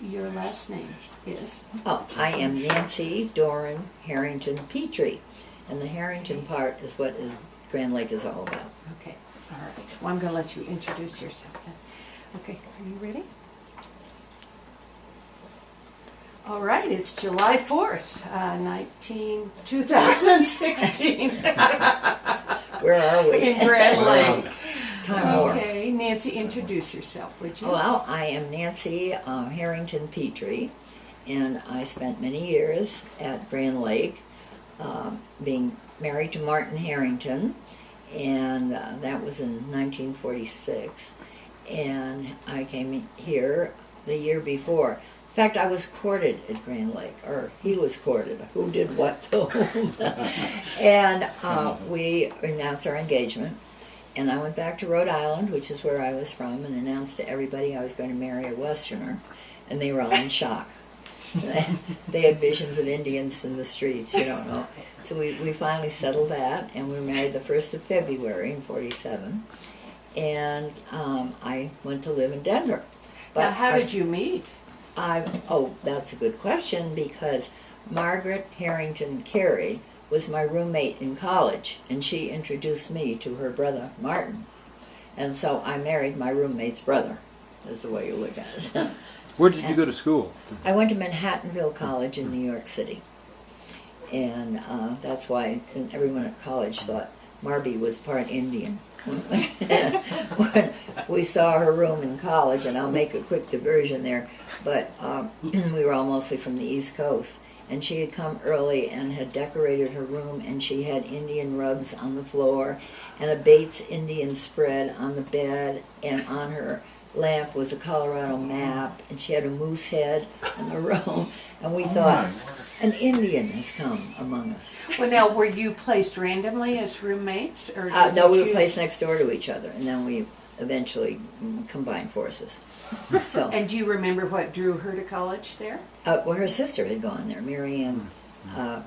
your last name is? Oh, I am Nancy Doran Harrington Petrie, and the Harrington part is what Grand Lake is all about. Okay, all right. Well, I'm going to let you introduce yourself then. Okay, are you ready? All right, it's July 4th, 2016. Where are we? In Grand Lake. Time warp. Okay, Nancy, introduce yourself, would you? Well, I am Nancy Harrington Petrie, and I spent many years at Grand Lake, being married to Martin Harrington, and that was in 1946. And I came here the year before. In fact, I was courted at Grand Lake, or he was courted. Who did what to whom? And we announced our engagement. And I went back to Rhode Island, which is where I was from, and announced to everybody I was going to marry a Westerner. And they were all in shock. They had visions of Indians in the streets, you don't know. So we finally settled that, and we were married the 1st of February in 47. And I went to live in Denver. But now, how did you meet? Oh, that's a good question, because Margaret Harrington Carey was my roommate in college, and she introduced me to her brother, Martin. And so I married my roommate's brother, is the way you look at it. Where did you go to school? I went to Manhattanville College in New York City. And that's why everyone at college thought Marby was part Indian. When we saw her room in college, and I'll make a quick diversion there, but we were all mostly from the East Coast, and she had come early and had decorated her room, and she had Indian rugs on the floor and a Bates Indian spread on the bed, and on her lamp was a Colorado map, and she had a moose head in the room, and we thought, an Indian has come among us. Well, now, were you placed randomly as roommates? Or No, we were placed next door to each other, and then we eventually combined forces. So, And do you remember what drew her to college there? well, her sister had gone there, Mary Ann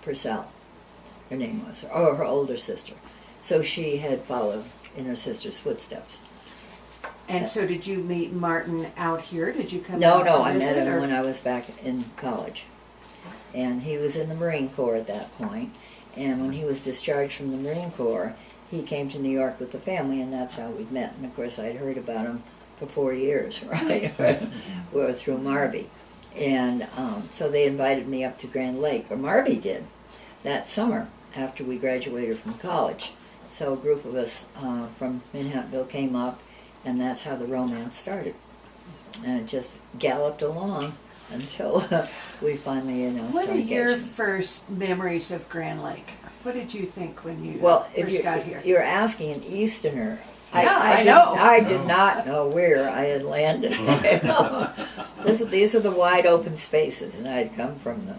Purcell, her name was, or her older sister. So she had followed in her sister's footsteps. And so did you meet Martin out here? Did you come No, out no, to I met visit, him or? when I was back in college. And he was in the Marine Corps at that point. And when he was discharged from the Marine Corps, he came to New York with the family, and that's how we'd met. And of course, I'd heard about him for 4 years, right? Well, through Marby. And so they invited me up to Grand Lake, or Marby did, that summer after we graduated from college. So a group of us from Manhattanville came up, and that's how the romance started. And it just galloped along until we finally announced What our are your engagement. first memories of Grand Lake? What did you think when you Well, first got here? if you're asking an Easterner, Yeah, I know. I did not know where I had landed. These are the wide open spaces, and I had come from the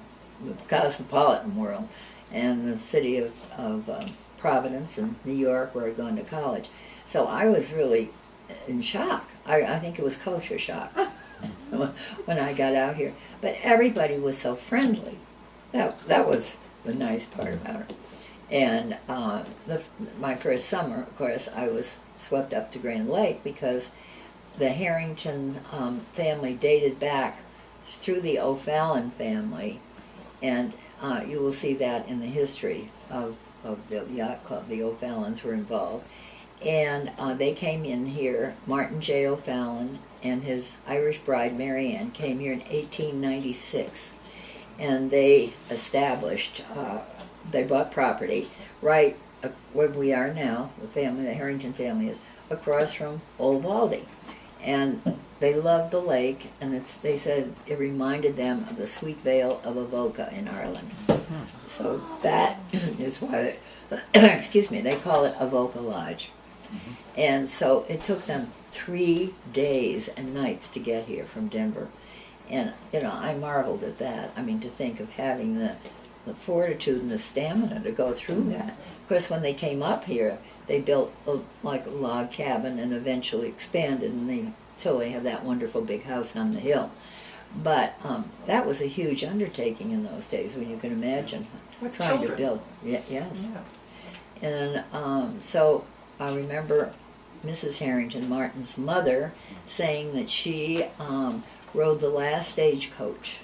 cosmopolitan world and the city of Providence and New York, where I'd gone to college. So I was really in shock. I think it was culture shock when I got out here. But everybody was so friendly. That was the nice part about it. And my first summer, of course, I was swept up to Grand Lake because the Harrington family dated back through the O'Fallon family, and you will see that in the history of the Yacht Club. The O'Fallons were involved. And they came in here. Martin J. O'Fallon and his Irish bride, Mary Ann, came here in 1896. And they established, they bought property right where we are now, the Harrington family is, across from Old Baldy. And they loved the lake, and they said it reminded them of the sweet vale of Avoca in Ireland. So that is why, excuse me, they call it Avoca Lodge. And so it took them 3 days and nights to get here from Denver. And, I marveled at that. I mean, to think of having the fortitude and the stamina to go through that. Of course, when they came up here, they built like a log cabin and eventually expanded until they have that wonderful big house on the hill. But that was a huge undertaking in those days, when you can imagine With trying children. to build. Yes. Yeah. And so I remember Mrs. Harrington, Martin's mother, saying that she rode the last stagecoach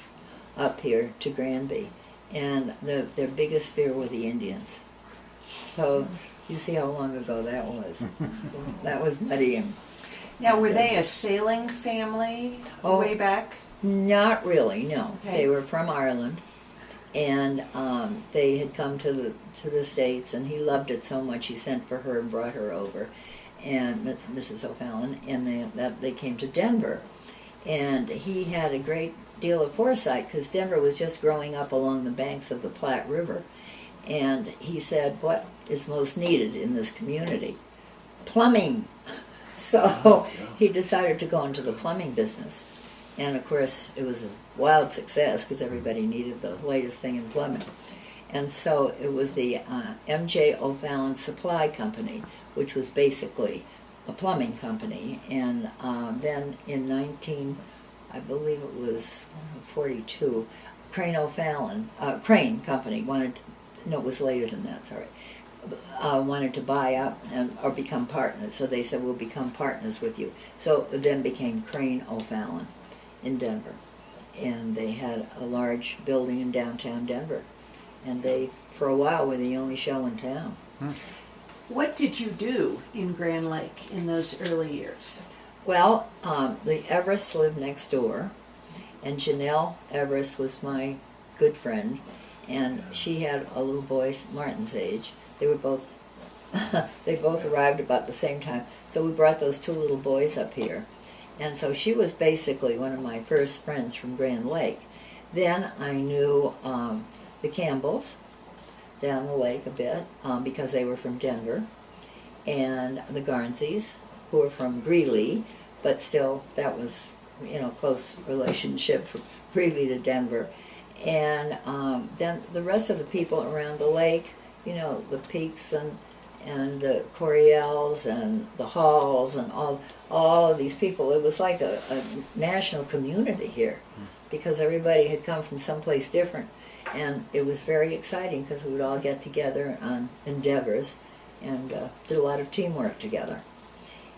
up here to Granby, and their biggest fear were the Indians. So you see how long ago that was. That was muddy. And Now, were they a sailing family way back? not really, no. Okay. They were from Ireland, and they had come to the States, and he loved it so much he sent for her and brought her over, and Mrs. O'Fallon, and they came to Denver. And he had a great deal of foresight because Denver was just growing up along the banks of the Platte River. And he said, what is most needed in this community? Plumbing. So he decided to go into the plumbing business. And of course, it was a wild success because everybody needed the latest thing in plumbing. And so it was the M.J. O'Fallon Supply Company, which was basically a plumbing company. And then in I believe it was 42, Crane Company it was later than that, sorry, wanted to buy up or become partners. So they said, we'll become partners with you. So it then became Crane O'Fallon in Denver. And they had a large building in downtown Denver. And they, for a while, were the only show in town. What did you do in Grand Lake in those early years? Well, the Everests lived next door, and Janelle Everest was my good friend, and she had a little boy Martin's age. They both arrived about the same time, so we brought those two little boys up here. And so she was basically one of my first friends from Grand Lake. Then I knew the Campbells down the lake a bit because they were from Denver, and the Garnseys, who were from Greeley, but still that was, close relationship from Greeley to Denver. And then the rest of the people around the lake, the Peaks and the Coriels and the Halls and all of these people. It was like a national community here because everybody had come from someplace different. And it was very exciting because we would all get together on endeavors and did a lot of teamwork together.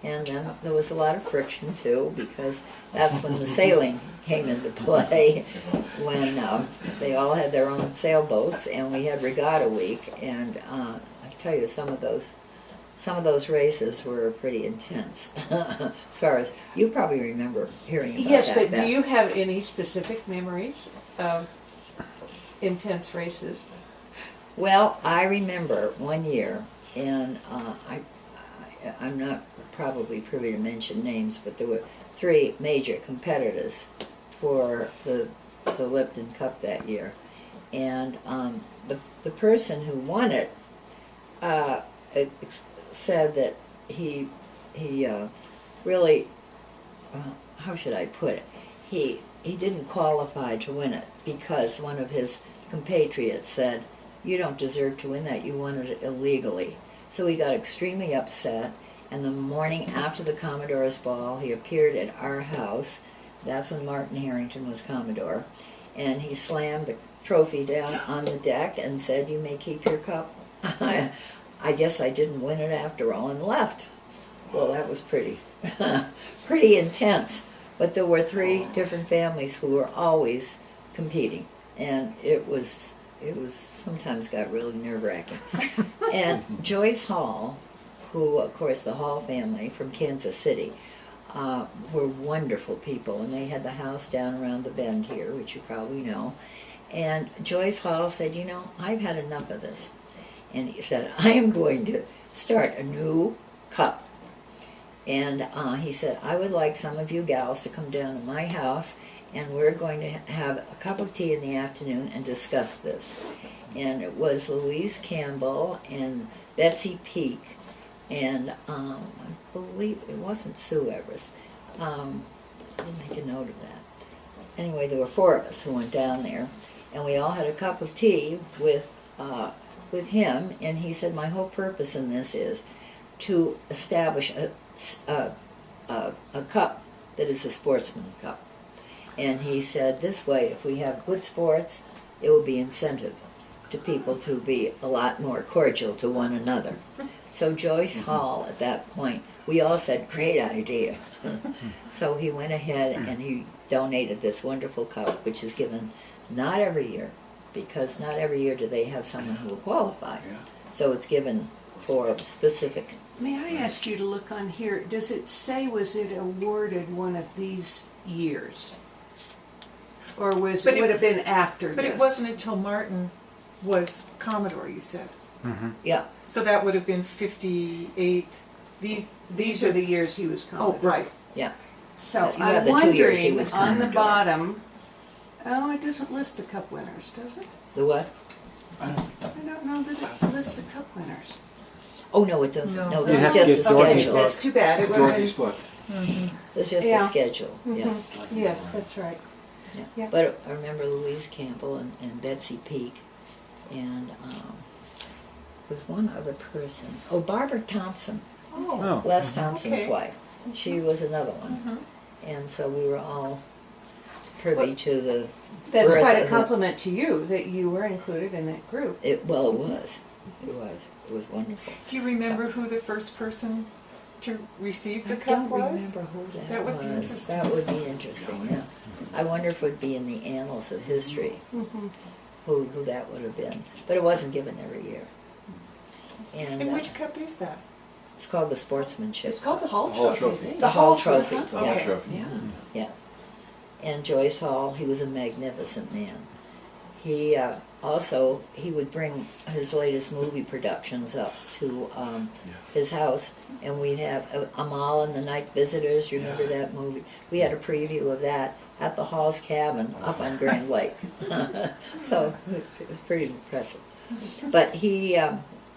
And then there was a lot of friction too, because that's when the sailing came into play, when they all had their own sailboats and we had regatta week. And I tell you, some of those races were pretty intense. As far as you probably remember hearing about yes, that. but do you have any specific memories of intense races? Well, I remember one year, and I'm not probably privy to mention names, but there were 3 major competitors for the Lipton Cup that year. And the person who won it said that he really, how should I put it, he didn't qualify to win it because one of his compatriots said, you don't deserve to win that, you won it illegally. So he got extremely upset, and the morning after the Commodore's ball, he appeared at our house. That's when Martin Harrington was Commodore. And he slammed the trophy down on the deck and said, you may keep your cup. I guess I didn't win it after all, and left. Well, that was pretty intense. But there were 3 different families who were always competing, and it was sometimes got really nerve-wracking. And Joyce Hall, who, of course, the Hall family from Kansas City, were wonderful people, and they had the house down around the bend here, which you probably know. And Joyce Hall said, I've had enough of this. And he said, I am going to start a new cup. And he said, I would like some of you gals to come down to my house, and we're going to have a cup of tea in the afternoon and discuss this. And it was Louise Campbell and Betsy Peak, and I believe it wasn't Sue Everest. I didn't make a note of that. Anyway, there were 4 of us who went down there, and we all had a cup of tea with him, and he said, my whole purpose in this is to establish a cup that is a sportsman's cup. And he said, this way, if we have good sports, it will be incentive to people to be a lot more cordial to one another. So Joyce Hall, at that point, we all said, great idea. So he went ahead and he donated this wonderful cup, which is given not every year, because not every year do they have someone who will qualify. Yeah. So it's given for a specific. May I ask you to look on here? Does it say, was it awarded one of these years? Or was But it would have been after But this? it wasn't until Martin was Commodore, you said. Yeah. So that would have been 58. These are the years he was Oh, Commodore. right. Yeah. So You have I'm the 2 years he wondering was on the Commodore. bottom. Oh, it doesn't list the cup winners, does it? The what? I don't know that it lists the cup winners. Oh, no, it doesn't. No, No. this You is have to just get a Dorothy's schedule. book. That's too bad. It would have Dorothy's been. book. It's just Yeah. a schedule, yeah. Mhm. Yes, that's right. Yeah. Yeah. But I remember Louise Campbell and Betsy Peak, and was one other person. Oh, Barbara Thompson, Oh. Les Thompson's Okay. wife. She was another one. Mhm. And so we were all privy to the That's birth quite a of the- compliment to you that you were included in that group. Well, it was. It was. It was wonderful. Do you remember who the first person to receive the I cup don't was? remember who that, That would be was. interesting. That would be interesting, yeah. I wonder if it would be in the annals of history, who that would have been. But it wasn't given every year. And And which cup is that? it's called the Sportsmanship. It's called the Hall Hall Trophy. Trophy. I think. The Hall Trophy. Huh? The Hall Okay. Trophy. Yeah. Yeah. And Joyce Hall, he was a magnificent man. He also, he would bring his latest movie productions up to his house, and we'd have Amal and the Night Visitors, you remember that movie? We had a preview of that at the Hall's cabin up on Grand Lake. So it was pretty impressive. But he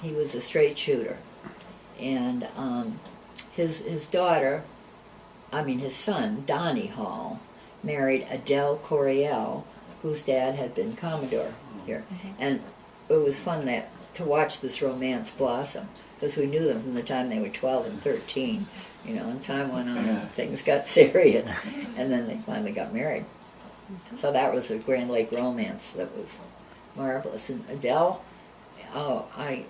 was a straight shooter. And his daughter, his son, Donnie Hall, married Adele Coryell, whose dad had been Commodore here. And it was fun to watch this romance blossom, because we knew them from the time they were 12 and 13, and time went on and things got serious, and then they finally got married. So that was a Grand Lake romance that was marvelous. And Adele,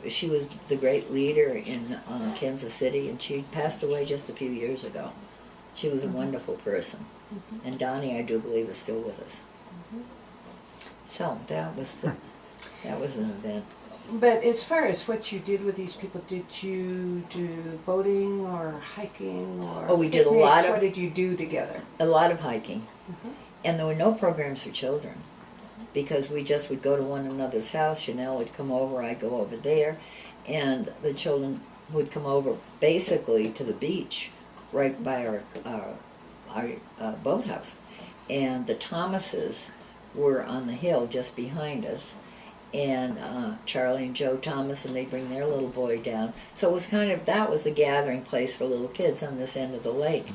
she was the great leader in Kansas City, and she passed away just a few years ago. She was a wonderful person. And Donnie, I do believe, is still with us. So that was an event. But as far as what you did with these people, did you do boating or hiking or Oh, we did a picnics? lot of- What did you do together? A lot of hiking. And there were no programs for children, because we just would go to one another's house. Chanel would come over, I'd go over there, and the children would come over basically to the beach right by our boathouse. And the Thomases were on the hill just behind us, and Charlie and Joe Thomas, and they'd bring their little boy down. So it was that was the gathering place for little kids on this end of the lake.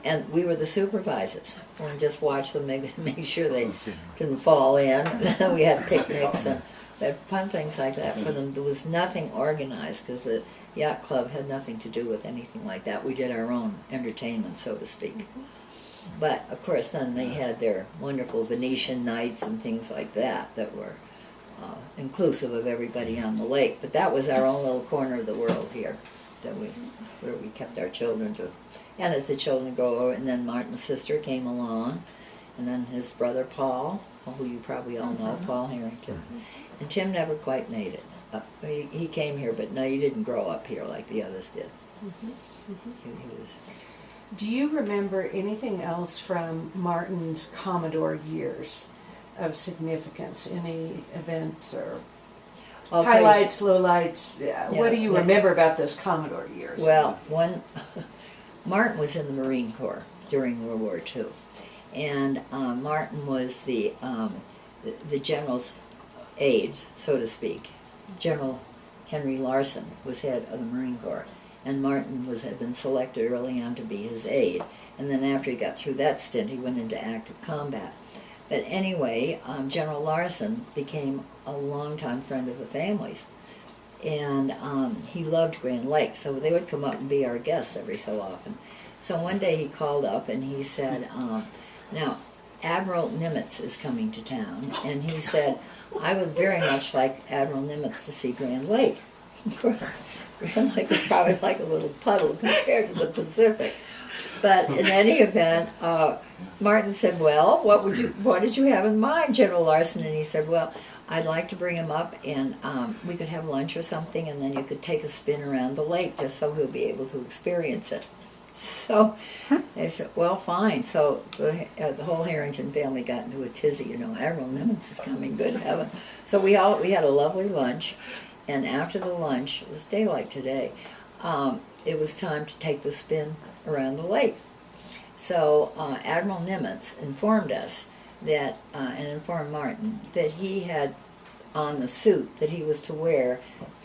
And we were the supervisors, and just watched them, make sure they didn't fall in. We had picnics and we had fun things like that for them. There was nothing organized, because the yacht club had nothing to do with anything like that. We did our own entertainment, so to speak. But of course, then they had their wonderful Venetian nights and things like that were inclusive of everybody on the lake. But that was our own little corner of the world here, where we kept our children to. And as the children grow over, and then Martin's sister came along, and then his brother Paul, who you probably all know, Paul Harrington. And Tim never quite made it. He came here, but no, he didn't grow up here like the others did. He was. Do you remember anything else from Martin's Commodore years of significance? Any events or I'll tell you- highlights, lowlights? What do you yeah. remember about those Commodore years? Well, Martin was in the Marine Corps during World War II, and Martin was the general's aide, so to speak. General Henry Larson was head of the Marine Corps, and Martin had been selected early on to be his aide. And then after he got through that stint, he went into active combat. But anyway, General Larson became a longtime friend of the family's. And he loved Grand Lake, so they would come up and be our guests every so often. So one day he called up and he said, now, Admiral Nimitz is coming to town, and he said, I would very much like Admiral Nimitz to see Grand Lake. Of course, Grand Lake was probably like a little puddle compared to the Pacific. But in any event, Martin said, well, what did you have in mind, General Larson? And he said, well, I'd like to bring him up and we could have lunch or something, and then you could take a spin around the lake just so he'll be able to experience it. So I said, well, fine. So the whole Harrington family got into a tizzy, Admiral Nimitz is coming, good heaven. So we had a lovely lunch, and after the lunch, it was daylight today, it was time to take the spin around the lake. So Admiral Nimitz informed us that, and informed Martin, that he had on the suit that he was to wear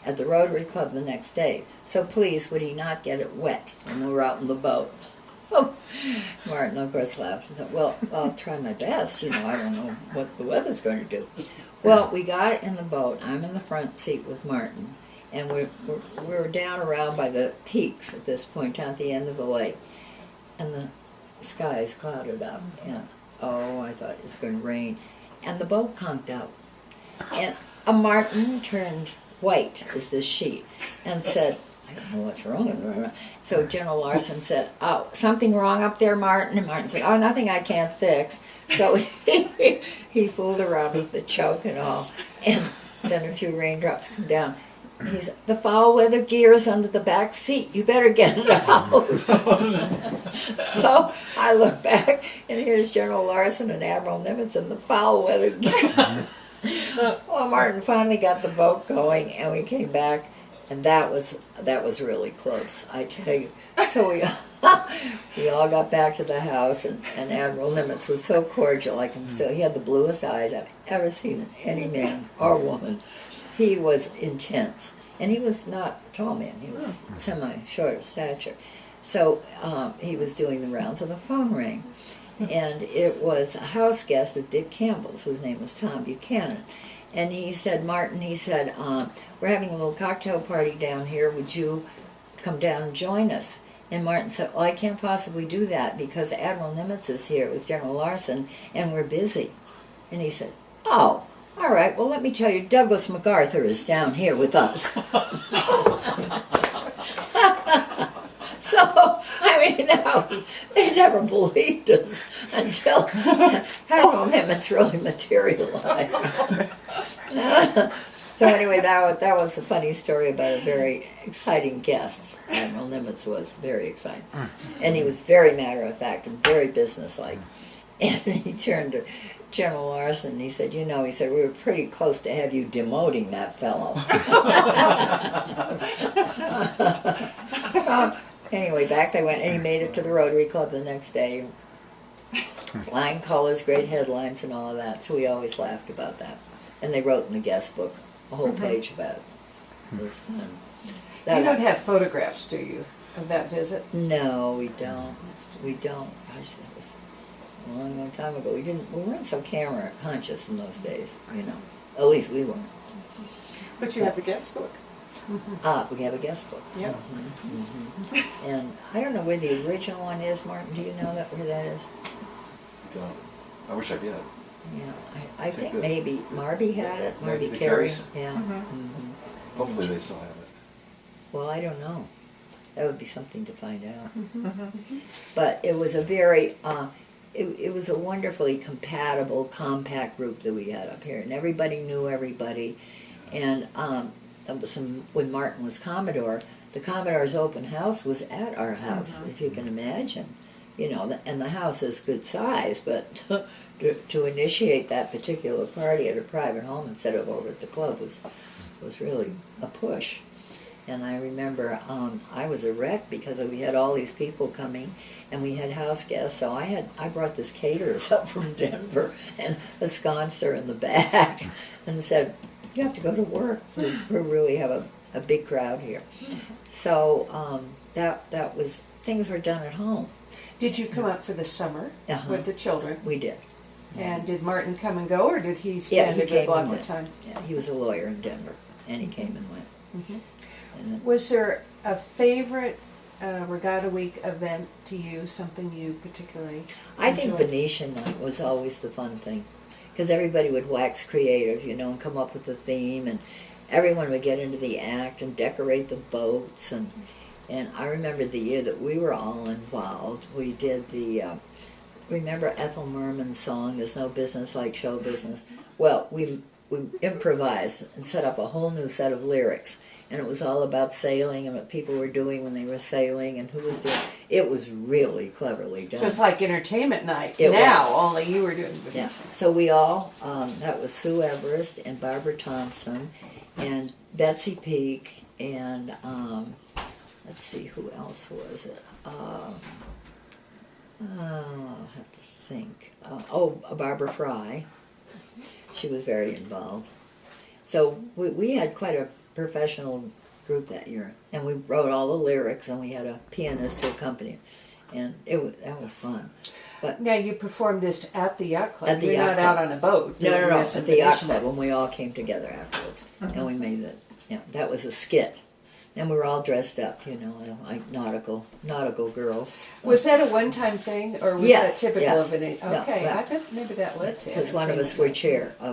at the Rotary Club the next day. So please, would he not get it wet when we were out in the boat? Martin, of course, laughs and said, well, I'll try my best. I don't know what the weather's going to do. Well, we got it in the boat. I'm in the front seat with Martin, and we're down around by the peaks at this point, down at the end of the lake. And the sky is clouded up, and I thought it's going to rain. And the boat conked out. And Martin turned white as this sheet and said, I don't know what's wrong with her. So General Larson said, oh, something wrong up there, Martin? And Martin said, oh, nothing I can't fix. So he fooled around with the choke and all. And then a few raindrops come down. And he said, the foul weather gear is under the back seat. You better get it out. So I look back, and here's General Larson and Admiral Nimitz in the foul weather gear. Well, Martin finally got the boat going, and we came back, and that was really close, I tell you. So we all got back to the house, and Admiral Nimitz was so cordial. He had the bluest eyes I've ever seen in any man or woman. He was intense, and he was not a tall man. He was semi-short of stature. So he was doing the rounds, and the phone rang. And it was a house guest of Dick Campbell's, whose name was Tom Buchanan. And he said, Martin, we're having a little cocktail party down here. Would you come down and join us? And Martin said, well, I can't possibly do that because Admiral Nimitz is here with General Larson, and we're busy. And he said, oh, all right, well, let me tell you, Douglas MacArthur is down here with us. So, they never believed us until Admiral Nimitz really materialized. So anyway, that was a funny story about a very exciting guest. Admiral Nimitz was very exciting. And he was very matter-of-fact and very businesslike. And he turned to General Larson and he said, we were pretty close to have you demoting that fellow. Anyway, back they went, and he made it to the Rotary Club the next day. Flying colors, great headlines, and all of that. So we always laughed about that. And they wrote in the guest book a whole page about it. It was fun. You don't have photographs, do you, of that visit? No, we don't. We don't. Gosh, that was a long, long time ago. We weren't so camera conscious in those days, At least we weren't. But you have the guest book. We have a guest book. Yep. And I don't know where the original one is, Martin. Do you know where that is? I wish I did. Yeah, I think maybe Marby had it. Maybe Marby the Carey. Careys. Yeah. Hopefully they still have it. Well, I don't know. That would be something to find out. But it was a very, it was a wonderfully compatible, compact group that we had up here, and everybody knew everybody. And when Martin was Commodore, the Commodore's open house was at our house, if you can imagine. And the house is good size, but to initiate that particular party at a private home instead of over at the club was really a push. And I remember I was a wreck because we had all these people coming, and we had house guests. So I brought this caterers up from Denver and ensconced her in the back and said, you have to go to work. We really have a big crowd here. So that was, things were done at home. Did you come up for the summer with the children? We did. And did Martin come and go, or did he spend a good block of time? Yeah, he was a lawyer in Denver, and he came and went. And then, Was there a favorite Regatta Week event to you, something you particularly I think enjoyed? Venetian night was always the fun thing, because everybody would wax creative, and come up with a theme, everyone would get into the act and decorate the boats, and I remember the year that we were all involved. We did the remember Ethel Merman's song, "There's No Business Like Show Business." Well, we improvised and set up a whole new set of lyrics, and it was all about sailing and what people were doing when they were sailing and who was doing. It was really cleverly done. So it's like entertainment night It now, was. only you were doing the Yeah. So we all, that was Sue Everest and Barbara Thompson and Betsy Peak and, let's see, who else was it? I'll have to think. Barbara Fry. She was very involved. So we had quite a professional group that year. And we wrote all the lyrics, and we had a pianist to accompany it. And that was fun. But Now you performed this at the yacht club. At the You're yacht not club. out on a boat. No, doing this at the yacht exhibition. club when we all came together afterwards, and we made that was a skit, and we were all dressed up, like nautical girls. Was that a one-time thing, or was Yes, that typical yes. of an? No, Okay, yeah. I bet maybe that led to. Because one of us were entertainment. chair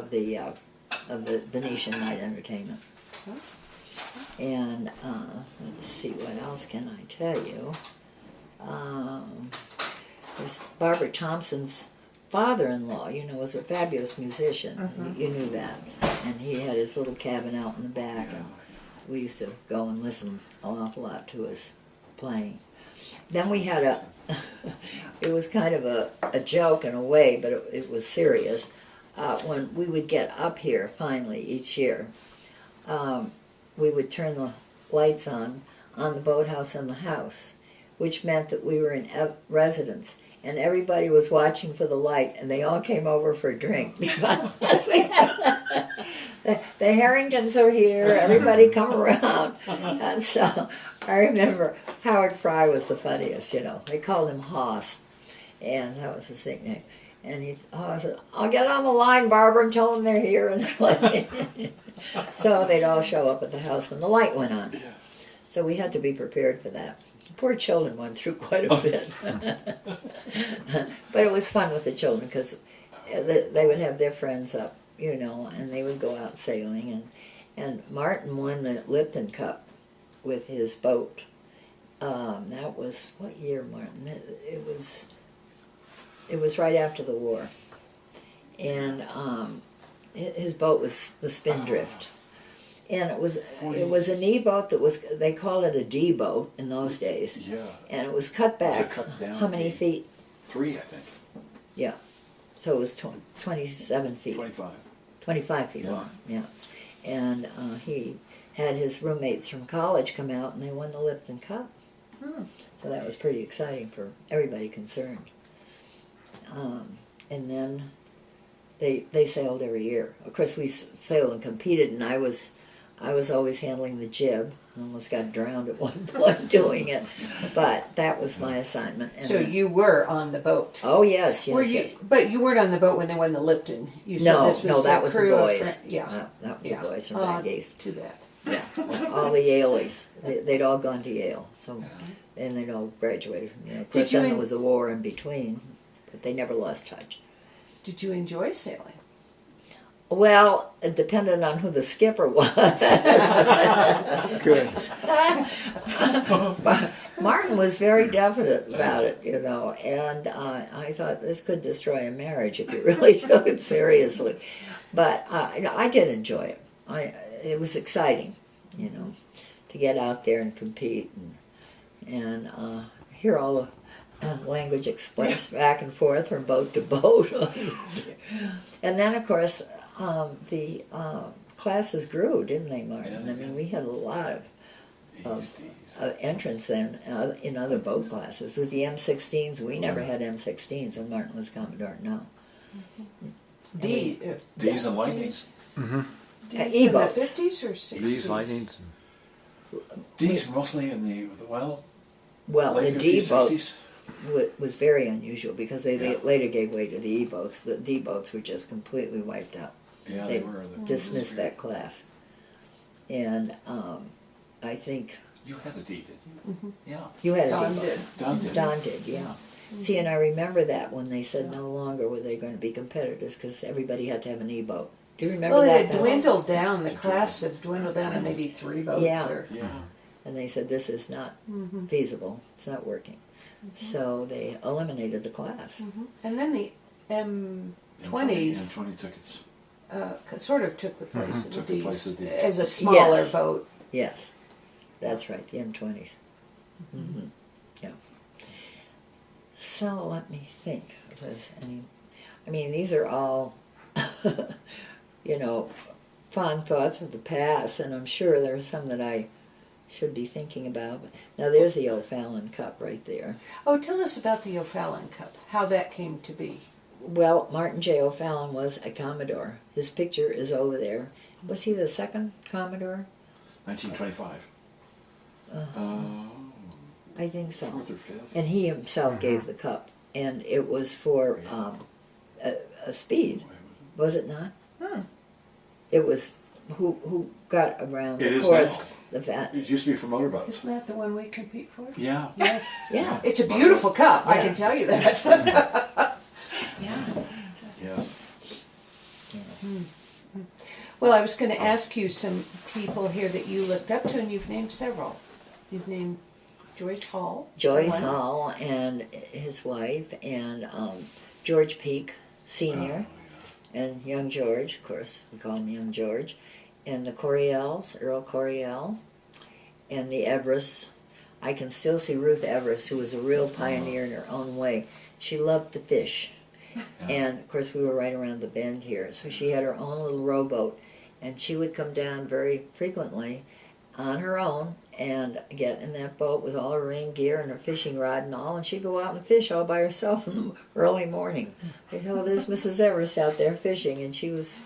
of the Venetian Night Entertainment, and let's see, what else can I tell you? There's Barbara Thompson's father-in-law, was a fabulous musician. You knew that. And he had his little cabin out in the back. And we used to go and listen an awful lot to his playing. Then we had it was kind of a joke in a way, but it was serious. When we would get up here, finally, each year, we would turn the lights on the boathouse and the house, which meant that we were in residence. And everybody was watching for the light, and they all came over for a drink. Because we had, the Harringtons are here, everybody come around. And so I remember Howard Fry was the funniest, They called him Hoss, and that was his nickname. And Hoss said, "I'll get on the line, Barbara, and tell them they're here." And so they'd all show up at the house when the light went on. So we had to be prepared for that. Poor children went through quite a bit. But it was fun with the children because they would have their friends up, and they would go out sailing. And Martin won the Lipton Cup with his boat. That was, what year, Martin? It was right after the war. And his boat was the Spindrift. And it was an E-boat they called it a D boat in those days. Yeah. And it was cut back. cut down How many feet? 3, I think. Yeah. So it was 27 feet. 25. 25 feet Yeah. long, yeah. And he had his roommates from college come out, and they won the Lipton Cup. So that was pretty exciting for everybody concerned. And then they sailed every year. Of course, we sailed and competed, and I was always handling the jib. I almost got drowned at one point doing it, but that was my assignment. And So you were on the boat. Oh yes, yes, Were you? yes. But you weren't on the boat when they won the Lipton. You said No, this was that was the crew of boys. yeah. That was Yeah. the boys from Oh, back east. Too bad. Yeah, all the Yaleys. They'd all gone to Yale, so and they'd all graduated from Yale. Of course, then there was a war in between, but they never lost touch. Did you enjoy sailing? Well, it depended on who the skipper was. Good. Martin was very definite about it, and I thought this could destroy a marriage if you really took it seriously. But I did enjoy it. It was exciting, to get out there and compete and hear all the language expressed back and forth from boat to boat. And then, of course, the classes grew, didn't they, Martin? Yeah, I mean, we had a lot of entrance then in other boat classes. With the M16s, we never had M16s when Martin was Commodore, no. D's D's and Lightnings. in the E-boats. 50s or 60s? These lightnings. D's mostly in the, Well, late the 50s, D-boat 60s. was very unusual because they Yeah. later gave way to the E-boats. The D-boats were just completely wiped out. Yeah, They they were. dismissed that class. And I think You had a D, didn't you? Yeah. you had a Don D-boat. did. Don did. Don did, yeah. See, and I remember that when they said no longer were they going to be competitors because everybody had to have an E-boat. Do you remember Well, that? it had Belle? dwindled down, the class had dwindled down to maybe 3 votes Yeah. or. Yeah. And they said, this is not Mm-hmm. feasible, it's not working. So they eliminated the class. And then the M20s M20 took its. sort of took the place Took of the place these of these. as a smaller Yes. vote. Yes, that's right, the M20s. Yeah. So let me think. If there's any, I mean, these are all, fond thoughts of the past, and I'm sure there are some that I should be thinking about. Now, there's the old Fallon Cup right there. Oh, tell us about the Fallon Cup, how that came to be. Well, Martin J. O'Fallon was a Commodore. His picture is over there. Was he the second Commodore? 1925. I think so. Fourth or fifth. And he himself gave the cup, and it was for a speed, was it not? It was who got around It the is course. now. The fat. It used to be for motorboats. Isn't that the one we compete for? Yeah. Yes. Yeah, It's a beautiful cup, I Yeah. can tell you that. yeah. Yes. Well, I was going to ask you some people here that you looked up to, and you've named several. You've named Joyce Hall. Joyce one. Hall and his wife, and George Peake Sr. And young George, of course, we call him young George, and the Coryells, Earl Coryell, and the Everests. I can still see Ruth Everest, who was a real pioneer in her own way. She loved to fish. And, of course, we were right around the bend here, so she had her own little rowboat, and she would come down very frequently on her own and get in that boat with all her rain gear and her fishing rod and all, and she'd go out and fish all by herself in the early morning. They said, oh, there's Mrs. Everest out there fishing, and she was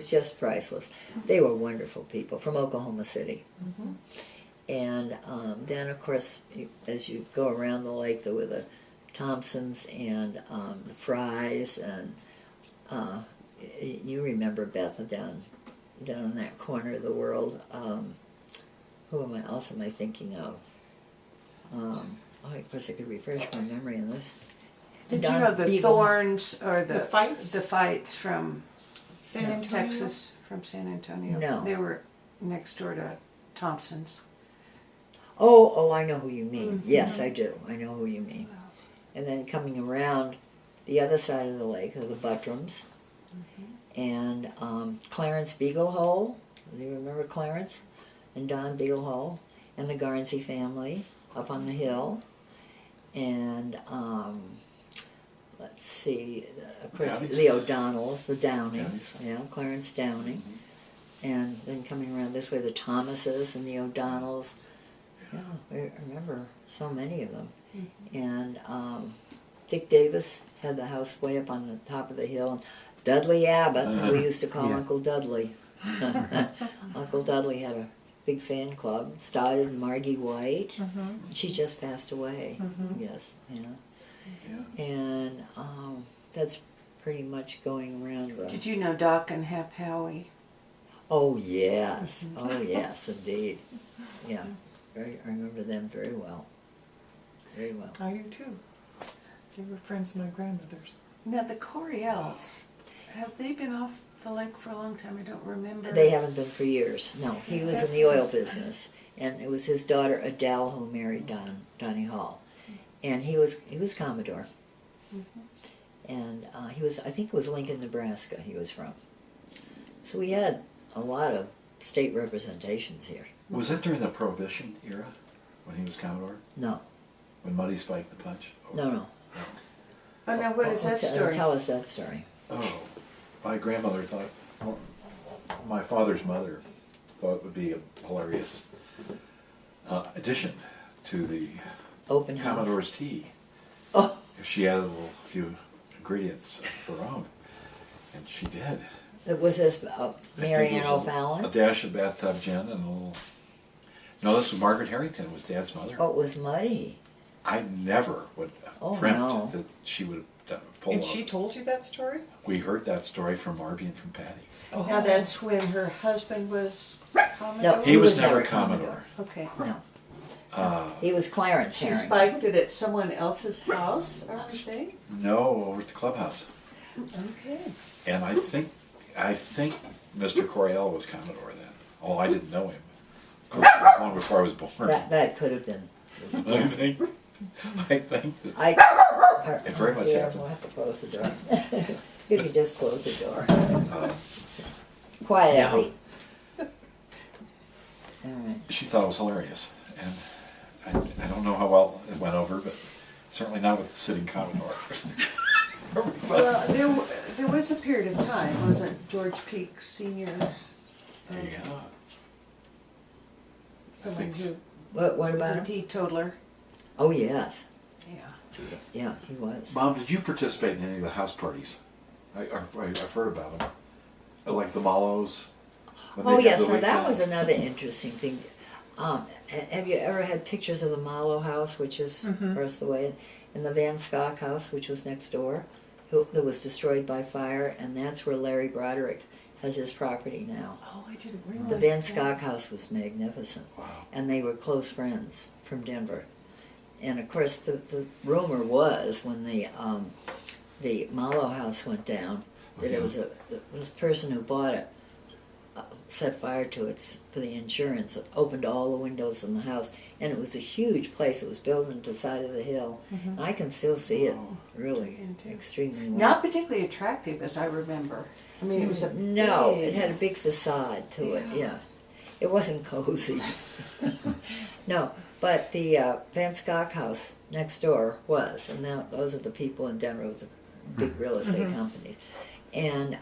just priceless. They were wonderful people from Oklahoma City. And then, of course, as you go around the lake, there were the Thompsons and the Frys, and you remember Beth down in that corner of the world. Who else am I thinking of? Of course, I could refresh my memory on this. Did Don you know the Beagle. Thorns or the Fights? The Fights from San Antonio? Texas, from San Antonio. No. They were next door to Thompson's. Oh, I know who you mean. Yes, I do. I know who you mean. And then coming around the other side of the lake are the Buttrams, and Clarence Beagle Hole. Do you remember Clarence? And Don Beagle Hole, and the Garnsey family up on the hill, and let's see, of course, Downings? the O'Donnells, the Downings, Clarence Downing, and then coming around this way, the Thomases and the O'Donnells. Yeah, I remember so many of them. And Dick Davis had the house way up on the top of the hill, and Dudley Abbott, who we used to call Uncle Dudley. Uncle Dudley had a big fan club, started Margie White. She just passed away. Yes, and that's pretty much going around the... Did you know Doc and Hap Howie? Oh yes, oh yes, indeed. Yeah, I remember them very well. Very well. I do too. They were friends of my grandmother's. Now the Coryells, have they been off the lake for a long time? I don't remember. They haven't been for years. No, he was in the oil business, and it was his daughter Adele who married Donnie Hall, and he was Commodore, and I think it was Lincoln, Nebraska. He was from. So we had a lot of state representations here. Was that during the Prohibition era when he was Commodore? No, When Muddy spiked the punch? no. Oh, now what is that story? Tell us that story. Oh, my grandmother thought, my father's mother thought it would be a hilarious addition to the Open house. Commodore's tea Oh, if she added a few ingredients of her own. And she did. was this I Mary think Ann it was O'Fallon? A dash of bathtub gin and a little... No, this was Margaret Harrington, was Dad's mother. Oh, it was Muddy. I never would have dreamt no. that she would have pulled And off. she told you that story? We heard that story from Marby and from Patty. Now that's when her husband was Commodore? No, He was never never Commodore. Okay. No. He was Clarence She Harrington. spiked it at someone else's house, are we saying? No, over at the clubhouse. Okay. And I think I think Mr. Coryell was Commodore then. Oh, I didn't know him. Of course, it was long before I was born. That could have been. I think that It very much yeah, happened. we'll have to close the door. You can just close the door. uh, Quietly. All right. she thought it was hilarious. And I don't know how well it went over, but certainly not with the sitting Commodore. Well, there was a period of time, wasn't George Peake Senior? Yeah. Someone think so. who What was about a him? teetotaler. Oh, yes. Yeah. Yeah, he was. Mom, did you participate in any of the house parties? I've heard about them. Like the Mallows. when Oh, they'd have yes, the now that weekend? was another interesting thing. Have you ever had pictures of the Mallow house, which is across the way, and the Van Scock house, which was next door, that was destroyed by fire, and that's where Larry Broderick has his property now. Oh, I didn't realize The Van that. Scock house was magnificent, Wow. and they were close friends from Denver. And of course, the rumor was when the Mallow house went down that it was this person who bought it set fire to it for the insurance. It opened all the windows in the house, and it was a huge place. It was built into the side of the hill. And I can still see it really extremely well. Not particularly attractive, as I remember. I mean, it was a No, big, it had a big facade to it, yeah. It wasn't cozy. No, but the Van Scock house next door was, and now those are the people in Denver with the big real estate companies. And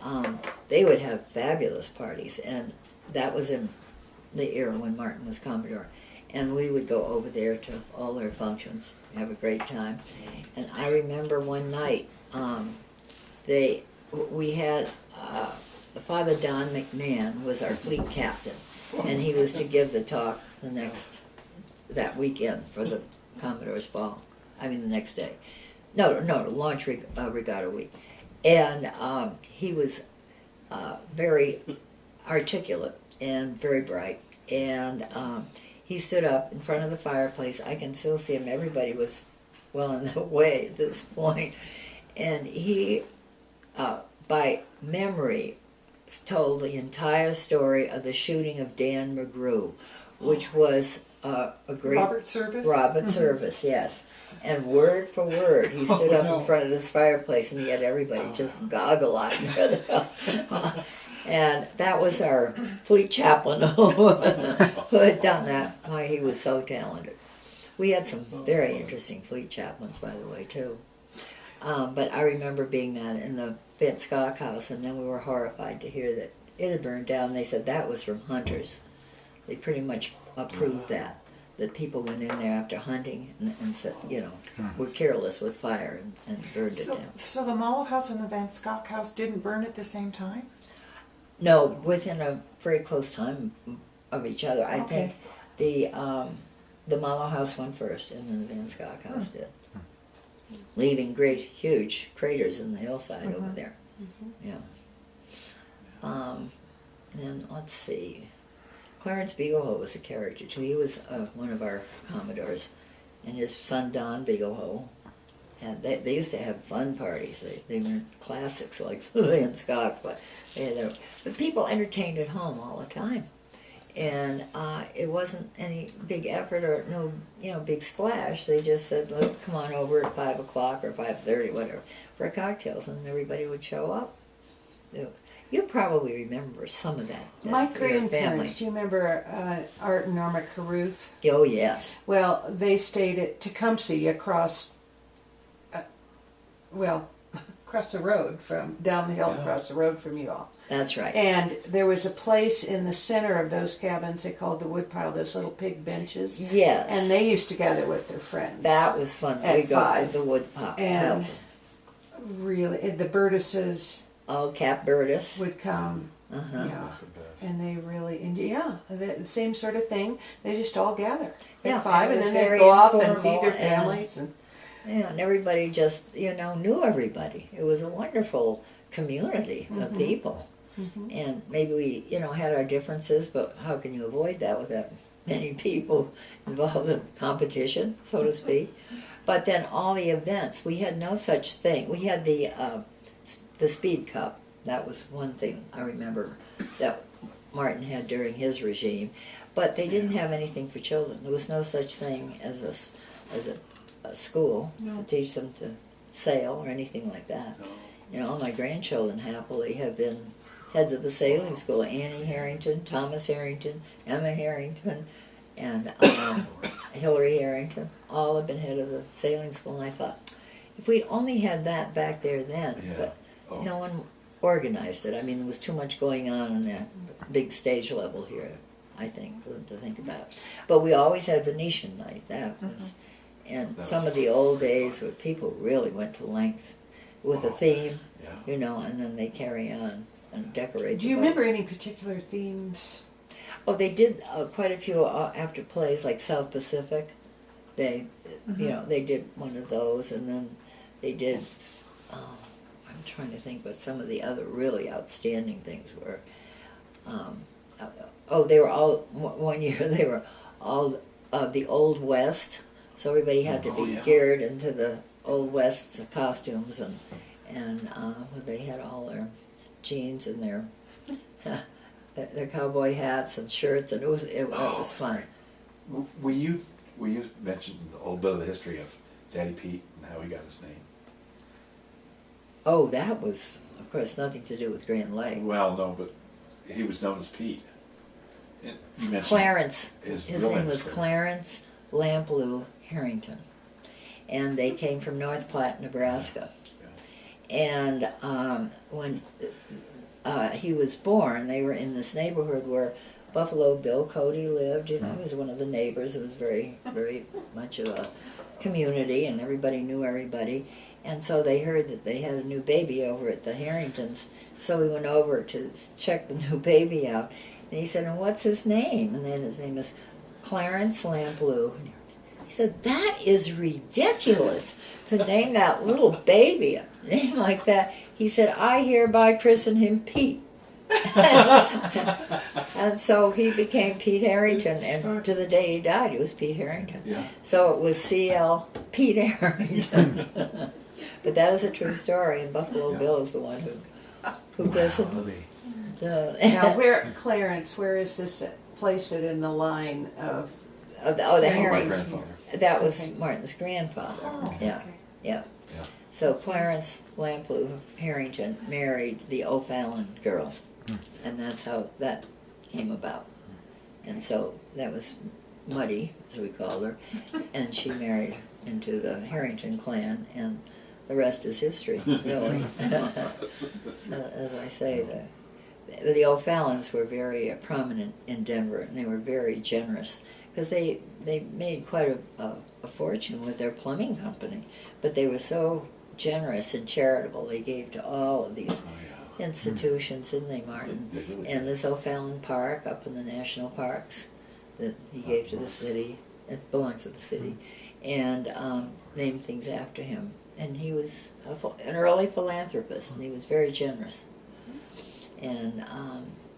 they would have fabulous parties, and that was in the era when Martin was Commodore. And we would go over there to all their functions, have a great time. And I remember one night, we had Father Don McMahon was our fleet captain, and he was to give the talk that weekend for the Commodore's ball. I mean, the next day. No, launch regatta week. And he was very articulate and very bright. And he stood up in front of the fireplace. I can still see him. Everybody was well in the way at this point. And he, by memory, told the entire story of the shooting of Dan McGrew, which was a great... Robert Service? Robert Service, yes. And word for word, he stood up in front of this fireplace, and he had everybody just goggle-eyed. And that was our fleet chaplain who had done that. Why, he was so talented. We had some very interesting fleet chaplains, by the way, too. But I remember being that in the Van Scock house, and then we were horrified to hear that it had burned down. They said that was from hunters. They pretty much approved that people went in there after hunting and said, were careless with fire and burned it down. So the Mallow house and the Van Scock house didn't burn at the same time? No, within a very close time of each other. I think the Mallow house went first, and then the Van Scock house did, leaving great, huge craters in the hillside over there. Yeah. And let's see. Clarence Beagle was a character too. He was one of our Commodores, and his son Don Beagle. And they used to have fun parties. They weren't classics like the Van Scock, but but people entertained at home all the time, and it wasn't any big effort or no big splash. They just said, "Look, come on over at 5 o'clock or 5:30, whatever, for cocktails," and everybody would show up. You probably remember some of that. My for your grandparents, do you remember Art and Norma Caruth? Oh, yes. Well, they stayed at Tecumseh across the road down the hill across the road from you all. That's right. And there was a place in the center of those cabins they called the woodpile, those little pig benches. Yes. And they used to gather with their friends. That was fun. At We go 5. to the woodpile. And really, the Burtisses Oh, Cap Burtis. would come. Yeah. And they really, the same sort of thing. They just all gather Yeah, at 5, it and was then they'd very go off and informal feed their and- families. And Yeah, and everybody just, knew everybody. It was a wonderful community of people. And maybe we, had our differences, but how can you avoid that with that many people involved in competition, so to speak? But then all the events, we had no such thing. We had the Speed Cup, That was one thing I remember that Martin had during his regime. But they didn't have anything for children. There was no such thing as a school to teach them to sail or anything like that. No. You know, all my grandchildren happily have been heads of the sailing school. Annie Harrington, Thomas Harrington, Emma Harrington, and Hillary Harrington. All have been head of the sailing school. And I thought, if we'd only had that back there then, Yeah. but Oh. no one organized it. I mean, there was too much going on that big stage level here, I think, to think about. But we always had Venetian night. That was, and That some was of the old pretty days fun. where people really went to length with a Oh, theme, Yeah. you know, and then they carry on and decorate. Do the you remember boats. any particular themes? Oh, they did quite a few after plays like South Pacific. They, you know, they did one of those, and then they did. I'm trying to think what some of the other really outstanding things were. They were all one year. They were all the Old West, so everybody had to Oh, be yeah. geared into the Old West costumes, and they had all their jeans and their cowboy hats and shirts, and it was fun. Will you mention a little bit of the history of Daddy Pete and how he got his name? Oh, that was, of course, nothing to do with Grand Lake. Well, no, but he was known as Pete. And you mentioned Clarence. his His real name name was Clarence Lamplugh Harrington, and they came from North Platte, Nebraska. And when he was born, they were in this neighborhood where Buffalo Bill Cody lived. You know, he was one of the neighbors. It was very, very much of a community, and everybody knew everybody. And so they heard that they had a new baby over at the Harringtons. So we went over to check the new baby out. And he said, "And what's his name?" And then his name is Clarence Lamplugh. He said, "That is ridiculous to name that little baby a name like that." He said, "I hereby christen him Pete." And so he became Pete Harrington, and to the day he died, he was Pete Harrington. Yeah. So it was C.L. Pete Harrington. But that is a true story, and Buffalo Yeah. Bill is the one who christened the... Now, where is this place it in the line of? the Oh, my Harringtons. grandfather. That was Okay. Martin's grandfather. Oh, Yeah, okay. yeah. Yeah. So Clarence Lamplugh Harrington married the O'Fallon girl, and that's how that came about. And so that was Muddy, as we called her, and she married into the Harrington clan, and the rest is history, really. As I say, the O'Fallons were very prominent in Denver, and they were very generous, because they made quite a fortune with their plumbing company, but they were so generous and charitable. They gave to all of these institutions, didn't they, Martin? They really And did. this O'Fallon Park up in the national parks that he gave to the city, it belongs to the city, and named things after him. And he was an early philanthropist, and he was very generous. And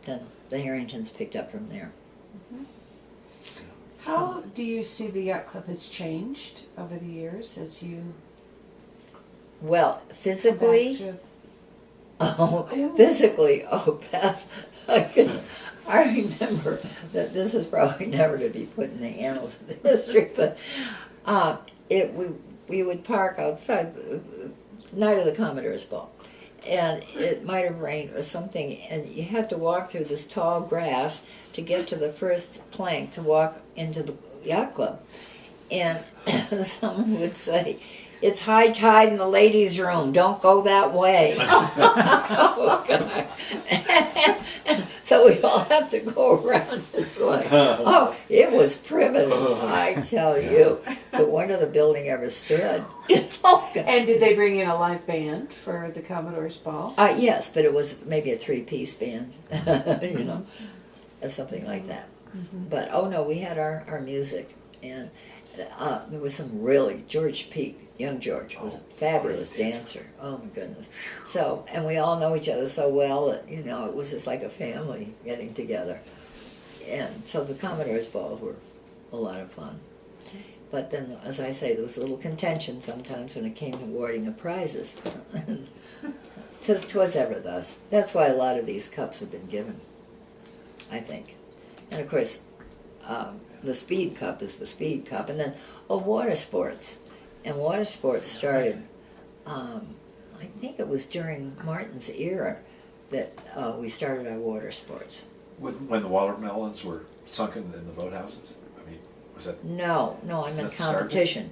then the Harringtons picked up from there. How do you see the yacht club has changed over the years as you Well, go physically, back to? Beth, I remember that this is probably never to be put in the annals of the history, but we would park outside the night of the Commodore's Ball, and it might have rained or something, and you had to walk through this tall grass to get to the first plank to walk into the yacht club. And someone would say, "It's high tide in the ladies' room, don't go that way." Oh, God. So we all have to go around this way. Oh, it was primitive, I tell you. It's a wonder the building ever stood. Oh, God. And did they bring in a live band for the Commodore's Ball? Yes, but it was maybe a 3-piece band, you know, or something like that. But, oh no, we had our music, and there was some really, George Peake, young George, was a fabulous dancer. Oh my goodness. So, and we all know each other so well that, you know, it was just like a family getting together. And so the Commodore's Balls were a lot of fun. But then, as I say, there was a little contention sometimes when it came to awarding of prizes. towards Everett does. That's why a lot of these cups have been given, I think. And of course, the Speed Cup is the Speed Cup. And then, water sports. And water sports started, I think it was during Martin's era that we started our water sports. When the watermelons were sunken in the boathouses? I mean, was that... No, I meant That started? competition.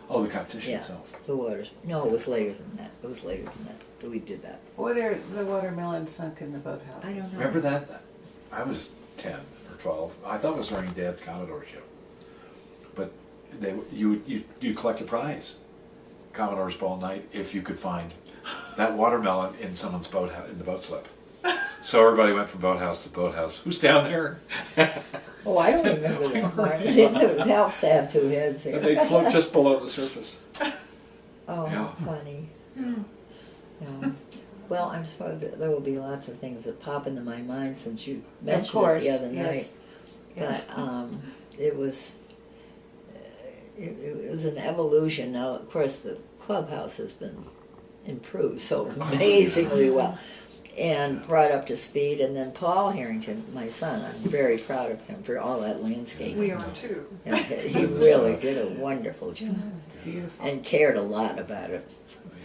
Oh, the competition Yeah, itself. the waters. No, it was later than that. It was later than that that we did that. What are the watermelons sunk in the boathouse? I don't know. Remember that? I was 10 or 12. I thought it was during Dad's Commodore show. But you collect a prize, Commodore's Ball Night, if you could find that watermelon in someone's boathouse, in the boat slip. So everybody went from boathouse to boathouse. Who's down there? Oh, I don't remember that part. It helps to have two heads. And they float just below the surface. Oh, Yeah. funny. Yeah. Well, I'm supposed that there will be lots of things that pop into my mind since you mentioned course, it the other yes. night. But it was an evolution. Now, of course, the clubhouse has been improved so amazingly well and brought up to speed. And then Paul Harrington, my son, I'm very proud of him for all that landscaping. We are too. And he really did a wonderful job Beautiful. and cared a lot about it.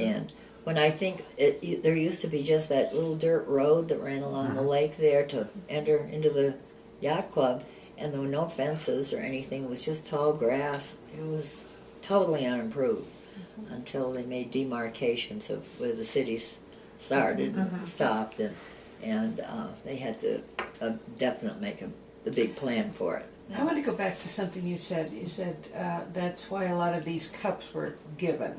And when I think there used to be just that little dirt road that ran along the lake there to enter into the yacht club, and there were no fences or anything. It was just tall grass. It was totally unimproved until they made demarcations of where the cities started and stopped, and they had to definitely make the big plan for it. I want to go back to something you said. You said that's why a lot of these cups were given,